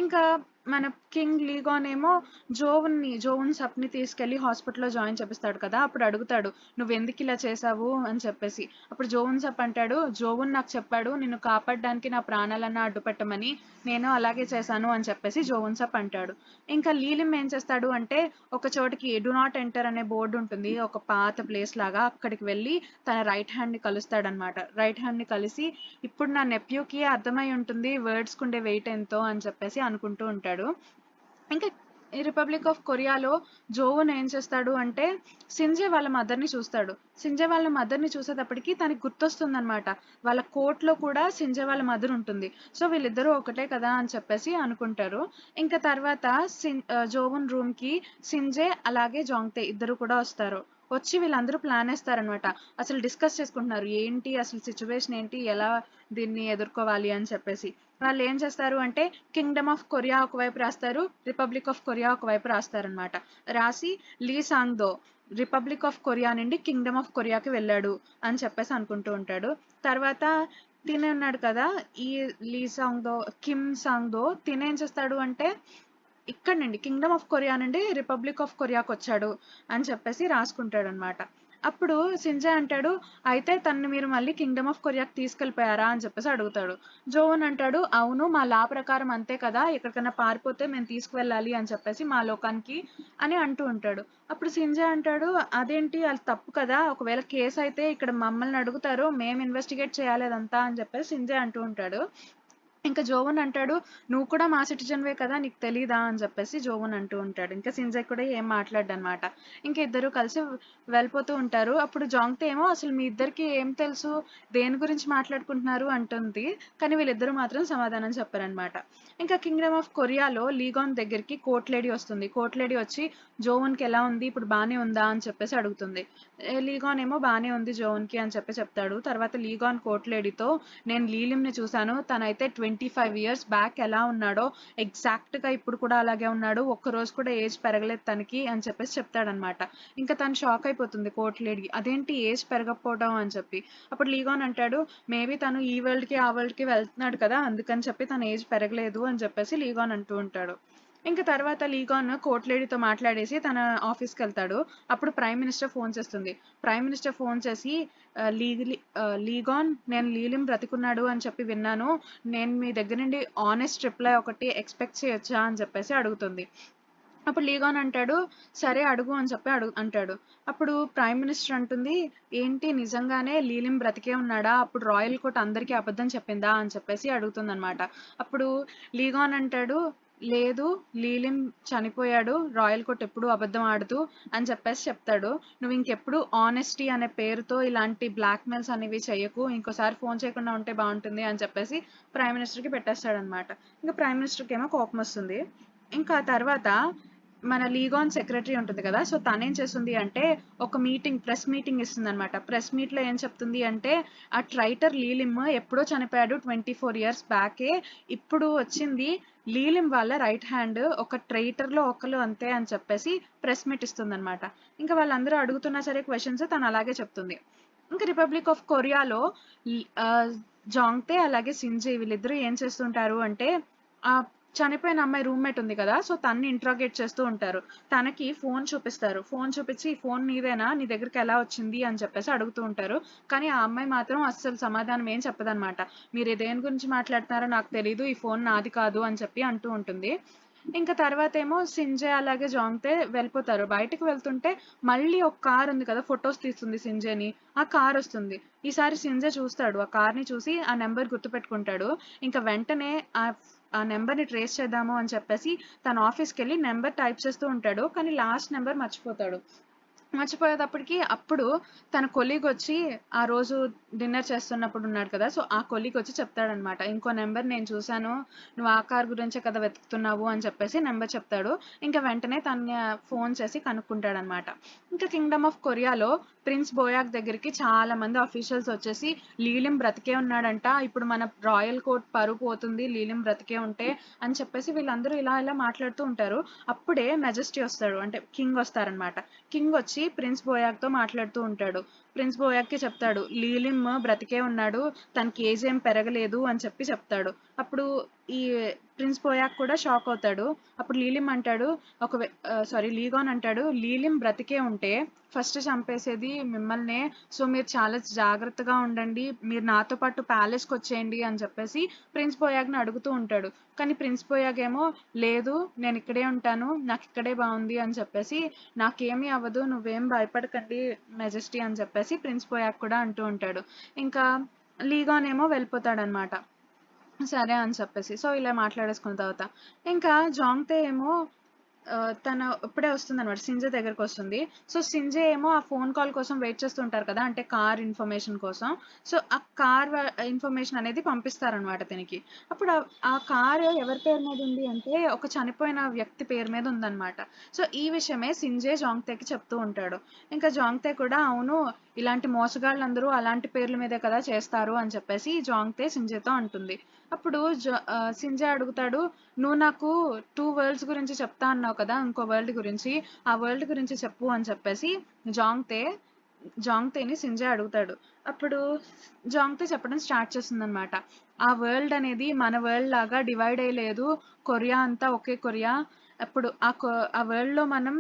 ఇంకా మన కింగ్ లీగాన్ ఏమో జోవన్ సప్ని తీసుకెళ్లి హాస్పిటల్లో జాయిన్ చేపిస్తాడు కదా. అప్పుడు అడుగుతాడు, నువ్వు ఎందుకు ఇలా చేసావు అని చెప్పేసి. అప్పుడు జోవన్ సప్ అంటాడు, జోవన్ నాకు చెప్పాడు నిన్ను కాపాడడానికి నా ప్రాణాలన్నా అడ్డుపెట్టమని, నేను అలాగే చేశాను అని చెప్పేసి జోవన్ సప్ అంటాడు. ఇంకా లీలిం ఏం చేస్తాడు అంటే ఒక చోటికి డు నాట్ ఎంటర్ అనే బోర్డు ఉంటుంది, ఒక పాత ప్లేస్ లాగా. అక్కడికి వెళ్ళి తన రైట్ హ్యాండ్ ని కలుస్తాడనమాట. రైట్ హ్యాండ్ ని కలిసి, ఇప్పుడు నా నెప్యూకి అర్థమై ఉంటుంది వర్డ్స్ కుండే వెయిట్ ఎంతో అని చెప్పేసి అనుకుంటూ ఉంటాడు. ఇంకా రిపబ్లిక్ ఆఫ్ కొరియాలో జోవన్ ఏం చేస్తాడు అంటే సింజే వాళ్ళ మదర్ని చూస్తాడు. సింజే వాళ్ళ మదర్ని చూసేటప్పటికి తనకి గుర్తొస్తుంది అనమాట, వాళ్ళ కోర్టులో కూడా సింజే వాళ్ళ మదర్ ఉంటుంది. సో వీళ్ళిద్దరూ ఒకటే కదా అని చెప్పేసి అనుకుంటారు. ఇంకా తర్వాత జోవన్ రూమ్ కి సింజే అలాగే జాంగ్తే ఇద్దరు కూడా వస్తారు. వచ్చి వీళ్ళందరూ ప్లాన్ వేస్తారనమాట. అసలు డిస్కస్ చేసుకుంటున్నారు, ఏంటి అసలు సిచ్యువేషన్ ఏంటి, ఎలా దీన్ని ఎదుర్కోవాలి అని చెప్పేసి. వాళ్ళు ఏం చేస్తారు అంటే కింగ్డమ్ ఆఫ్ కొరియా ఒకవైపు రాస్తారు, రిపబ్లిక్ ఆఫ్ కొరియా ఒకవైపు రాస్తారనమాట. రాసి Lee Sang Do republic of Korea నుండి కింగ్డమ్ ఆఫ్ కొరియాకి వెళ్ళాడు అని చెప్పేసి అనుకుంటూ ఉంటాడు. తర్వాత తినే ఉన్నాడు కదా, ఈ లీ సాంగ్ దో కిమ్ సాంగ్ దో తినేం చేస్తాడు అంటే ఇక్కడ నుండి కింగ్డమ్ ఆఫ్ కొరియా నుండి రిపబ్లిక్ ఆఫ్ కొరియాకి వచ్చాడు అని చెప్పేసి రాసుకుంటాడు అనమాట. అప్పుడు సింజే అంటాడు, అయితే తనని మీరు మళ్ళీ కింగ్డమ్ ఆఫ్ కొరియాకి తీసుకెళ్ళిపోయారా అని చెప్పేసి అడుగుతాడు. జోవన్ అంటాడు, అవును మా లా ప్రకారం అంతే కదా, ఎక్కడికైనా పారిపోతే మేము తీసుకువెళ్ళాలి అని చెప్పేసి మా లోకానికి అని అంటూ ఉంటాడు. అప్పుడు సింజే అంటాడు, అదేంటి అది తప్పు కదా, ఒకవేళ కేసు అయితే ఇక్కడ మమ్మల్ని అడుగుతారు, మేము ఇన్వెస్టిగేట్ చేయాలి అదంతా అని చెప్పేసి సింజే అంటూ ఉంటాడు. ఇంకా జోవన్ అంటాడు, నువ్వు కూడా మా సిటిజన్వే కదా, నీకు తెలీదా అని చెప్పేసి జోవన్ అంటూ ఉంటాడు. ఇంకా సింజే కూడా ఏం మాట్లాడనమాట. ఇంకా ఇద్దరు కలిసి వెళ్ళిపోతూ ఉంటారు. అప్పుడు జాంగ్తే ఏమో అసలు మీ ఇద్దరికి ఏం తెలుసు, దేని గురించి మాట్లాడుకుంటున్నారు అంటుంది. కానీ వీళ్ళిద్దరూ మాత్రం సమాధానం చెప్పారనమాట. ఇంకా కింగ్డమ్ ఆఫ్ కొరియాలో లీగాన్ దగ్గరికి కోర్ట్ లేడీ వస్తుంది. కోర్ట్ లేడీ వచ్చి జోవన్కి ఎలా ఉంది, ఇప్పుడు బానే ఉందా అని చెప్పేసి అడుగుతుంది. లీగాన్ ఏమో బానే ఉంది జోవన్కి అని చెప్పి చెప్తాడు. తర్వాత లీగాన్ కోర్ట్ లేడీతో, నేను లీలింని చూశాను, తనైతే 25 ఇయర్స్ బ్యాక్ ఎలా ఉన్నాడో ఎగ్జాక్ట్గా ఇప్పుడు కూడా అలాగే ఉన్నాడు, ఒక్కరోజు కూడా ఏజ్ పెరగలేదు తనకి అని చెప్పేసి చెప్తాడనమాట. ఇంకా తను షాక్ అయిపోతుంది కోర్ట్ లేడీ, అదేంటి ఏజ్ పెరగకపోవడం అని చెప్పి. అప్పుడు లీగాన్ అంటాడు, మేబీ తను ఈ వరల్డ్కి ఆ వరల్డ్కి వెళ్తున్నాడు కదా, అందుకని చెప్పి తన ఏజ్ పెరగలేదు అని చెప్పేసి లీగాన్ అంటూ ఉంటాడు. ఇంకా తర్వాత లీగాన్ కోర్ట్ లేడీతో మాట్లాడేసి తన ఆఫీస్కి వెళ్తాడు. అప్పుడు ప్రైమ్ మినిస్టర్ ఫోన్ చేస్తుంది. ప్రైమ్ మినిస్టర్ ఫోన్ చేసి, లీగాన్, నేను లీలిం బ్రతికున్నాడు అని చెప్పి విన్నాను, నేను మీ దగ్గర నుండి ఆనెస్ట్ రిప్లై ఒకటి ఎక్స్పెక్ట్ చేయొచ్చా అని చెప్పేసి అడుగుతుంది. అప్పుడు లీగాన్ అంటాడు, సరే అడుగు అని చెప్పి అంటాడు. అప్పుడు ప్రైమ్ మినిస్టర్ అంటుంది, ఏంటి నిజంగానే లీలిం బ్రతికే ఉన్నాడా, అప్పుడు రాయల్ కోర్ట్ అందరికీ అబద్ధం చెప్పిందా అని చెప్పేసి అడుగుతుందన్నమాట. అప్పుడు లీగాన్ అంటాడు, లేదు లీలిం చనిపోయాడు, రాయల్ కోర్ట్ ఎప్పుడు అబద్ధం ఆడదు అని చెప్పేసి చెప్తాడు. నువ్వు ఇంకెప్పుడు ఆనెస్టీ అనే పేరుతో ఇలాంటి బ్లాక్ మెయిల్స్ అనేవి చెయ్యకు, ఇంకోసారి ఫోన్ చేయకుండా ఉంటే బాగుంటుంది అని చెప్పేసి ప్రైమ్ మినిస్టర్కి పెట్టేస్తాడనమాట. ఇంకా ప్రైమ్ మినిస్టర్కి ఏమో కోపం వస్తుంది. ఇంకా ఆ తర్వాత మన లీగాన్ సెక్రటరీ ఉంటుంది కదా, సో తనేం చేస్తుంది అంటే ఒక ప్రెస్ మీటింగ్ ఇస్తుంది అనమాట. ప్రెస్ మీట్ లో ఏం చెప్తుంది అంటే, ఆ ట్రైటర్ లీలిమ్ ఎప్పుడో చనిపోయాడు 24 ఇయర్స్ బ్యాకే, ఇప్పుడు వచ్చింది లీలిమ్ వాళ్ళ రైట్ హ్యాండ్, ఒక ట్రైటర్ లో ఒకరు అంతే అని చెప్పేసి ప్రెస్ మీట్ ఇస్తుంది అనమాట. ఇంకా వాళ్ళందరూ అడుగుతున్నా సరే క్వశ్చన్స్ తను అలాగే చెప్తుంది. ఇంకా రిపబ్లిక్ ఆఫ్ కొరియాలో జాంగ్తే అలాగే సింజే వీళ్ళిద్దరూ ఏం చేస్తుంటారు అంటే, ఆ చనిపోయిన అమ్మాయి రూమ్మేట్ ఉంది కదా, సో తన్ని ఇంట్రాగేట్ చేస్తూ ఉంటారు. తనకి ఫోన్ చూపిస్తారు. ఫోన్ చూపించి, ఈ ఫోన్ నీదేనా, నీ దగ్గరికి ఎలా వచ్చింది అని చెప్పేసి అడుగుతూ ఉంటారు. కానీ ఆ అమ్మాయి మాత్రం అస్సలు సమాధానం ఏం చెప్పదనమాట. మీరు దేని గురించి మాట్లాడుతున్నారో నాకు తెలీదు, ఈ ఫోన్ నాది కాదు అని చెప్పి అంటూ ఉంటుంది. ఇంకా తర్వాత ఏమో సింజే అలాగే జాంగ్తే వెళ్ళిపోతారు. బయటకు వెళ్తుంటే మళ్ళీ ఒక కార్ ఉంది కదా, ఫొటోస్ తీస్తుంది సింజేని, ఆ కార్ వస్తుంది. ఈసారి సింజే చూస్తాడు, ఆ కార్ని చూసి ఆ నెంబర్ గుర్తుపెట్టుకుంటాడు. ఇంకా వెంటనే ఆ నెంబర్ని ట్రేస్ చేద్దాము అని చెప్పేసి తన ఆఫీస్కి వెళ్ళి నెంబర్ టైప్ చేస్తూ ఉంటాడు. కానీ లాస్ట్ నెంబర్ మర్చిపోతాడు. మర్చిపోయేటప్పటికి అప్పుడు తన కొలీగ్ వచ్చి, ఆ రోజు డిన్నర్ చేస్తున్నప్పుడు ఉన్నాడు కదా, సో ఆ కొలీగ్ వచ్చి చెప్తాడనమాట, ఇంకో నెంబర్ నేను చూశాను, నువ్వు ఆ కార్ గురించే కదా వెతుకుతున్నావు అని చెప్పేసి నెంబర్ చెప్తాడు. ఇంకా వెంటనే తన ఫోన్ చేసి కనుక్కుంటాడనమాట. ఇంకా కింగ్డమ్ ఆఫ్ కొరియాలో ప్రిన్స్ బోయాక్ దగ్గరికి చాలా మంది అఫీషియల్స్ వచ్చేసి, లీలిం బ్రతికే ఉన్నాడంట, ఇప్పుడు మన రాయల్ కోర్ట్ పరువు పోతుంది లీలిం బ్రతికే ఉంటే అని చెప్పేసి వీళ్ళందరూ ఇలా ఇలా మాట్లాడుతూ ఉంటారు. అప్పుడే మెజెస్టీ వస్తాడు, అంటే కింగ్ వస్తారనమాట. కింగ్ వచ్చి ప్రిన్స్ బోయాక్తో మాట్లాడుతూ ఉంటాడు. ప్రిన్స్ బోయాక్కి చెప్తాడు, లీలిమ్ బ్రతికే ఉన్నాడు, తనకి ఏజ్ ఏం పెరగలేదు అని చెప్పి చెప్తాడు. అప్పుడు ఈ ప్రిన్స్ బోయాక్ కూడా షాక్ అవుతాడు. అప్పుడు లీలిమ్ అంటాడు, లీగాన్ అంటాడు, లీలిమ్ బ్రతికే ఉంటే ఫస్ట్ చంపేసేది మిమ్మల్నే, సో మీరు చాలా జాగ్రత్తగా ఉండండి, మీరు నాతో పాటు ప్యాలెస్కి వచ్చేయండి అని చెప్పేసి ప్రిన్స్ బోయాగ్ని అడుగుతూ ఉంటాడు. కానీ ప్రిన్స్ బోయాగ్ ఏమో, లేదు నేను ఇక్కడే ఉంటాను, నాకు ఇక్కడే బాగుంది అని చెప్పేసి, నాకేమీ అవ్వదు, నువ్వేం భయపడకండి మెజెస్టీ అని చెప్పేసి ప్రిన్స్ బోయాక్ కూడా అంటూ ఉంటాడు. ఇంకా లీగాన్ ఏమో వెళ్ళిపోతాడనమాట. సరే అని చెప్పేసి, సో ఇలా మాట్లాడేసుకున్న తర్వాత ఇంకా జాంగ్తే ఏమో తన ఇప్పుడే వస్తుందనమాట, సింజే దగ్గరకు వస్తుంది. సో సింజే ఏమో ఆ ఫోన్ కాల్ కోసం వెయిట్ చేస్తుంటారు కదా, అంటే కార్ ఇన్ఫర్మేషన్ కోసం. సో ఆ కార్ ఇన్ఫర్మేషన్ అనేది పంపిస్తారనమాట తనకి. అప్పుడు ఆ కార్ ఎవరి పేరు మీద ఉంది అంటే, ఒక చనిపోయిన వ్యక్తి పేరు మీద ఉందన్నమాట. సో ఈ విషయమే సింజే జాంగ్తేకి చెప్తూ ఉంటాడు. ఇంకా జాంగ్తే కూడా, అవును ఇలాంటి మోసగాళ్ళందరూ అలాంటి పేర్ల మీదే కదా చేస్తారు అని చెప్పేసి జాంగ్తే సింజేతో అంటుంది. అప్పుడు సింజే అడుగుతాడు, నువ్వు నాకు 2 వరల్డ్స్ గురించి చెప్తా అన్నావు కదా, ఇంకో వరల్డ్ గురించి, ఆ వరల్డ్ గురించి చెప్పు అని చెప్పేసి జాంగ్తేని సింజే అడుగుతాడు. అప్పుడు జాంగ్తే చెప్పడం స్టార్ట్ చేస్తుంది అనమాట. ఆ వరల్డ్ అనేది మన వరల్డ్ లాగా డివైడ్ అయ్యలేదు, కొరియా అంతా ఒకే కొరియా. అప్పుడు ఆ వరల్డ్ లో మనం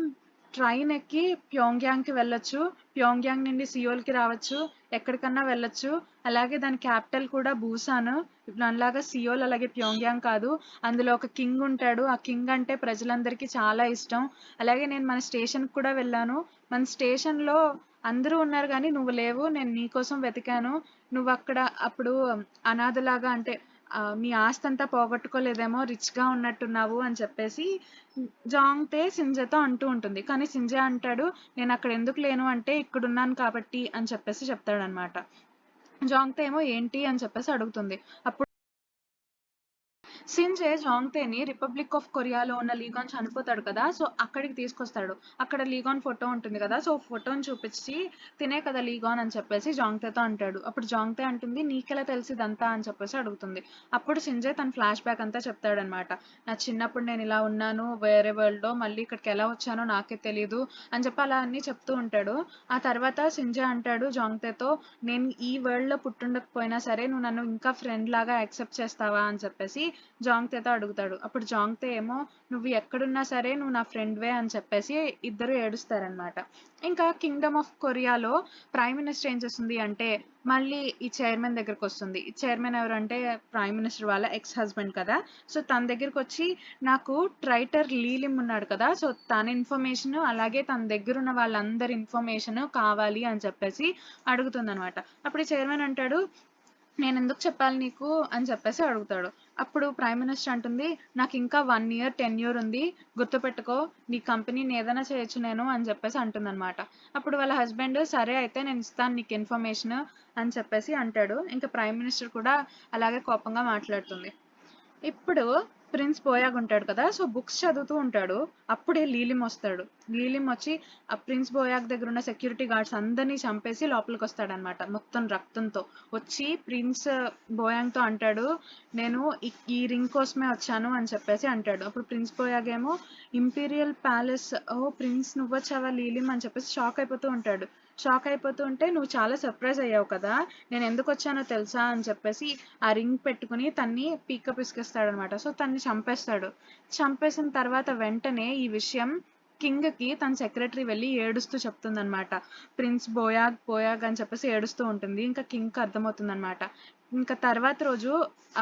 ట్రైన్ ఎక్కి ప్యోంగ్యాంగ్కి వెళ్ళొచ్చు, ప్యోంగ్యాంగ్ నుండి సియోల్కి రావచ్చు, ఎక్కడికన్నా వెళ్ళొచ్చు. అలాగే దాని క్యాపిటల్ కూడా బూసాన్. మనలాగా సియోల్ అలాగే ప్యోంగ్యాంగ్ కాదు. అందులో ఒక కింగ్ ఉంటాడు. ఆ కింగ్ అంటే ప్రజలందరికీ చాలా ఇష్టం. అలాగే నేను మన స్టేషన్కి కూడా వెళ్ళాను. మన స్టేషన్లో అందరూ ఉన్నారు కానీ నువ్వు లేవు. నేను నీకోసం వెతికాను. నువ్వు అక్కడ అప్పుడు అనాథలాగా అంటే మీ ఆస్తి అంతా పోగొట్టుకోలేదేమో, రిచ్గా ఉన్నట్టున్నావు అని చెప్పేసి జాంగ్తే సింజేతో అంటూ ఉంటుంది. కానీ సింజే అంటాడు, నేను అక్కడ ఎందుకు లేను అంటే ఇక్కడున్నాను కాబట్టి అని చెప్పేసి చెప్తాడనమాట. జాంగ్తే ఏమో ఏంటి అని చెప్పేసి అడుగుతుంది. అప్పుడు సింజే జాంగ్తేని రిపబ్లిక్ ఆఫ్ కొరియాలో ఉన్న లీగాన్ చనిపోతాడు కదా, సో అక్కడికి తీసుకొస్తాడు. అక్కడ లీగాన్ ఫోటో ఉంటుంది కదా, సో ఫోటోని చూపించి తినే కదా లీగాన్ అని చెప్పేసి జాంగ్తేతో అంటాడు. అప్పుడు జాంగ్తే అంటుంది, నీకెలా తెలిసి ఇదంతా అని చెప్పేసి అడుగుతుంది. అప్పుడు సింజే తన ఫ్లాష్ బ్యాక్ అంతా చెప్తాడనమాట. నా చిన్నప్పుడు నేను ఇలా ఉన్నాను వేరే వరల్డ్లో, మళ్ళీ ఇక్కడికి ఎలా వచ్చానో నాకే తెలీదు అని చెప్పి అలా అన్నీ చెప్తూ ఉంటాడు. ఆ తర్వాత సింజే అంటాడు జాంగ్తేతో, నేను ఈ వరల్డ్లో పుట్టుండకపోయినా సరే నువ్వు నన్ను ఇంకా ఫ్రెండ్ లాగా యాక్సెప్ట్ చేస్తావా అని చెప్పేసి జాంగ్తేతో అడుగుతాడు. అప్పుడు జాంగ్తే ఏమో, నువ్వు ఎక్కడున్నా సరే నువ్వు నా ఫ్రెండ్వే అని చెప్పేసి ఇద్దరు ఏడుస్తారనమాట. ఇంకా కింగ్డమ్ ఆఫ్ కొరియాలో ప్రైమ్ మినిస్టర్ ఏం చేస్తుంది అంటే మళ్ళీ ఈ చైర్మన్ దగ్గరకు వస్తుంది. ఈ చైర్మన్ ఎవరంటే ప్రైమ్ మినిస్టర్ వాళ్ళ ఎక్స్ హస్బెండ్ కదా, సో తన దగ్గరకు వచ్చి నాకు ట్రైటర్ లీలిమ్ ఉన్నాడు కదా, సో తన ఇన్ఫర్మేషన్ అలాగే తన దగ్గర ఉన్న వాళ్ళందరి ఇన్ఫర్మేషన్ కావాలి అని చెప్పేసి అడుగుతుంది అనమాట. అప్పుడు ఈ చైర్మన్ అంటాడు, నేను ఎందుకు చెప్పాలి నీకు అని చెప్పేసి అడుగుతాడు. అప్పుడు ప్రైమ్ మినిస్టర్ అంటుంది, నాకు ఇంకా 1 year టెన్యూర్ ఉంది, గుర్తుపెట్టుకో, నీ కంపెనీని ఏదైనా చేయొచ్చు నేను అని చెప్పేసి అంటుందన్నమాట. అప్పుడు వాళ్ళ హస్బెండ్ సరే అయితే నేను ఇస్తాను నీకు ఇన్ఫర్మేషన్ అని చెప్పేసి అంటాడు. ఇంకా ప్రైమ్ మినిస్టర్ కూడా అలాగే కోపంగా మాట్లాడుతుంది. ఇప్పుడు ప్రిన్స్ బోయాగ్ ఉంటాడు కదా, సో బుక్స్ చదువుతూ ఉంటాడు. అప్పుడే లీలిమ్ వస్తాడు. లీలిమ్ వచ్చి ఆ ప్రిన్స్ బోయాగ్ దగ్గర ఉన్న సెక్యూరిటీ గార్డ్స్ అందరినీ చంపేసి లోపలికి వస్తాడనమాట మొత్తం రక్తంతో. వచ్చి ప్రిన్స్ బోయాంగ్తో అంటాడు, నేను ఈ రింగ్ కోసమే వచ్చాను అని చెప్పేసి అంటాడు. అప్పుడు ప్రిన్స్ బోయాగ్ ఏమో ఇంపీరియల్ ప్యాలెస్, ఓ ప్రిన్స్ నువ్వొచ్చావా లీలిమ్ అని చెప్పేసి షాక్ అయిపోతూ ఉంటాడు. షాక్ అయిపోతూ ఉంటే, నువ్వు చాలా సర్ప్రైజ్ అయ్యావు కదా, నేను ఎందుకు వచ్చానో తెలుసా అని చెప్పేసి ఆ రింగ్ పెట్టుకుని తన్ని పిసికేస్తాడనమాట. సో తన్ని చంపేస్తాడు. చంపేసిన తర్వాత వెంటనే ఈ విషయం కింగ్కి తన సెక్రటరీ వెళ్ళి ఏడుస్తూ చెప్తుందనమాట. ప్రిన్స్ బోయాగ్ బోయాగ్ అని చెప్పేసి ఏడుస్తూ ఉంటుంది. ఇంకా కింగ్కి అర్థమవుతుందనమాట. ఇంకా తర్వాత రోజు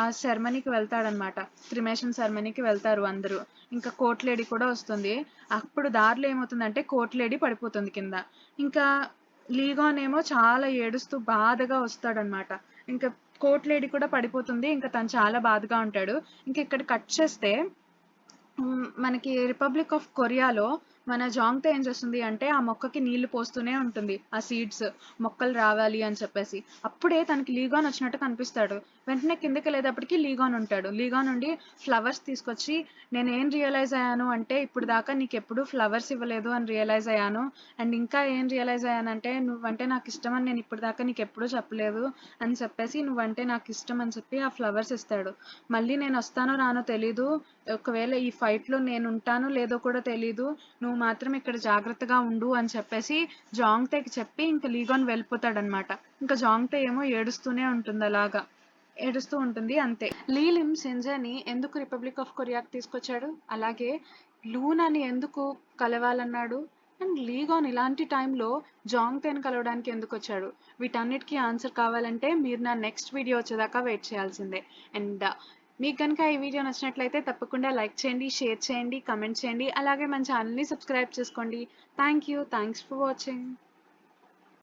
ఆ సెరమనీకి వెళ్తాడనమాట. క్రిమేషన్ సెరమనీకి వెళ్తారు అందరూ. ఇంకా కోర్ట్ లేడీ కూడా వస్తుంది. అప్పుడు దారిలో ఏమవుతుందంటే కోర్ట్ లేడీ పడిపోతుంది కింద. ఇంకా లీగాన్ ఏమో చాలా ఏడుస్తూ బాధగా వస్తాడనమాట. ఇంకా కోర్ట్ లేడీ కూడా పడిపోతుంది. ఇంకా తను చాలా బాధగా ఉంటాడు. ఇంకా ఇక్కడ కట్ చేస్తే మనకి రిపబ్లిక్ ఆఫ్ కొరియాలో మన జాంగ్తే ఏం చేస్తుంది అంటే ఆ మొక్కకి నీళ్లు పోస్తూనే ఉంటుంది, ఆ సీడ్స్ మొక్కలు రావాలి అని చెప్పేసి. అప్పుడే తనకి లీగాన్ వచ్చినట్టు కనిపిస్తాడు. వెంటనే కిందకి వెళ్ళేటప్పటికి లీగాన్ ఉంటాడు. లీగాన్ నుండి ఫ్లవర్స్ తీసుకొచ్చి, నేను ఏం రియలైజ్ అయ్యాను అంటే ఇప్పుడు దాకా నీకు ఎప్పుడు ఫ్లవర్స్ ఇవ్వలేదు అని రియలైజ్ అయ్యాను. అండ్ ఇంకా ఏం రియలైజ్ అయ్యానంటే నువ్వంటే నాకు ఇష్టం అని నేను ఇప్పుడు దాకా నీకు ఎప్పుడూ చెప్పలేదు అని చెప్పేసి, నువ్వంటే నాకు ఇష్టం అని చెప్పి ఆ ఫ్లవర్స్ ఇస్తాడు. మళ్ళీ నేను వస్తానో రానో తెలీదు, ఒకవేళ ఈ ఫైట్లో నేను ఉంటానో లేదో కూడా తెలీదు, నువ్వు మాత్రం ఇక్కడ జాగ్రత్తగా ఉండు అని చెప్పేసి జాంగ్తేకి చెప్పి ఇంకా లీగాన్ వెళ్ళిపోతాడనమాట. ఇంకా జాంగ్తే ఏమో ఏడుస్తూనే ఉంటుంది, అలాగా ఏడుస్తూ ఉంటుంది. అంతే. లీలిమ్ సింజేని ఎందుకు రిపబ్లిక్ ఆఫ్ కొరియాకి తీసుకొచ్చాడు, అలాగే లూనాని ఎందుకు కలవాలన్నాడు, అండ్ లీగాన్ ఇలాంటి టైంలో జాంగ్తేని కలవడానికి ఎందుకు వచ్చాడు, వీటన్నిటికీ ఆన్సర్ కావాలంటే మీరు నా నెక్స్ట్ వీడియో వచ్చేదాకా వెయిట్ చేయాల్సిందే. అండ్ మీకు కనుక ఈ వీడియో నచ్చినట్లయితే తప్పకుండా లైక్ చేయండి, షేర్ చేయండి, కమెంట్ చేయండి, అలాగే మన ఛానల్ని సబ్స్క్రైబ్ చేసుకోండి. Thanks for watching.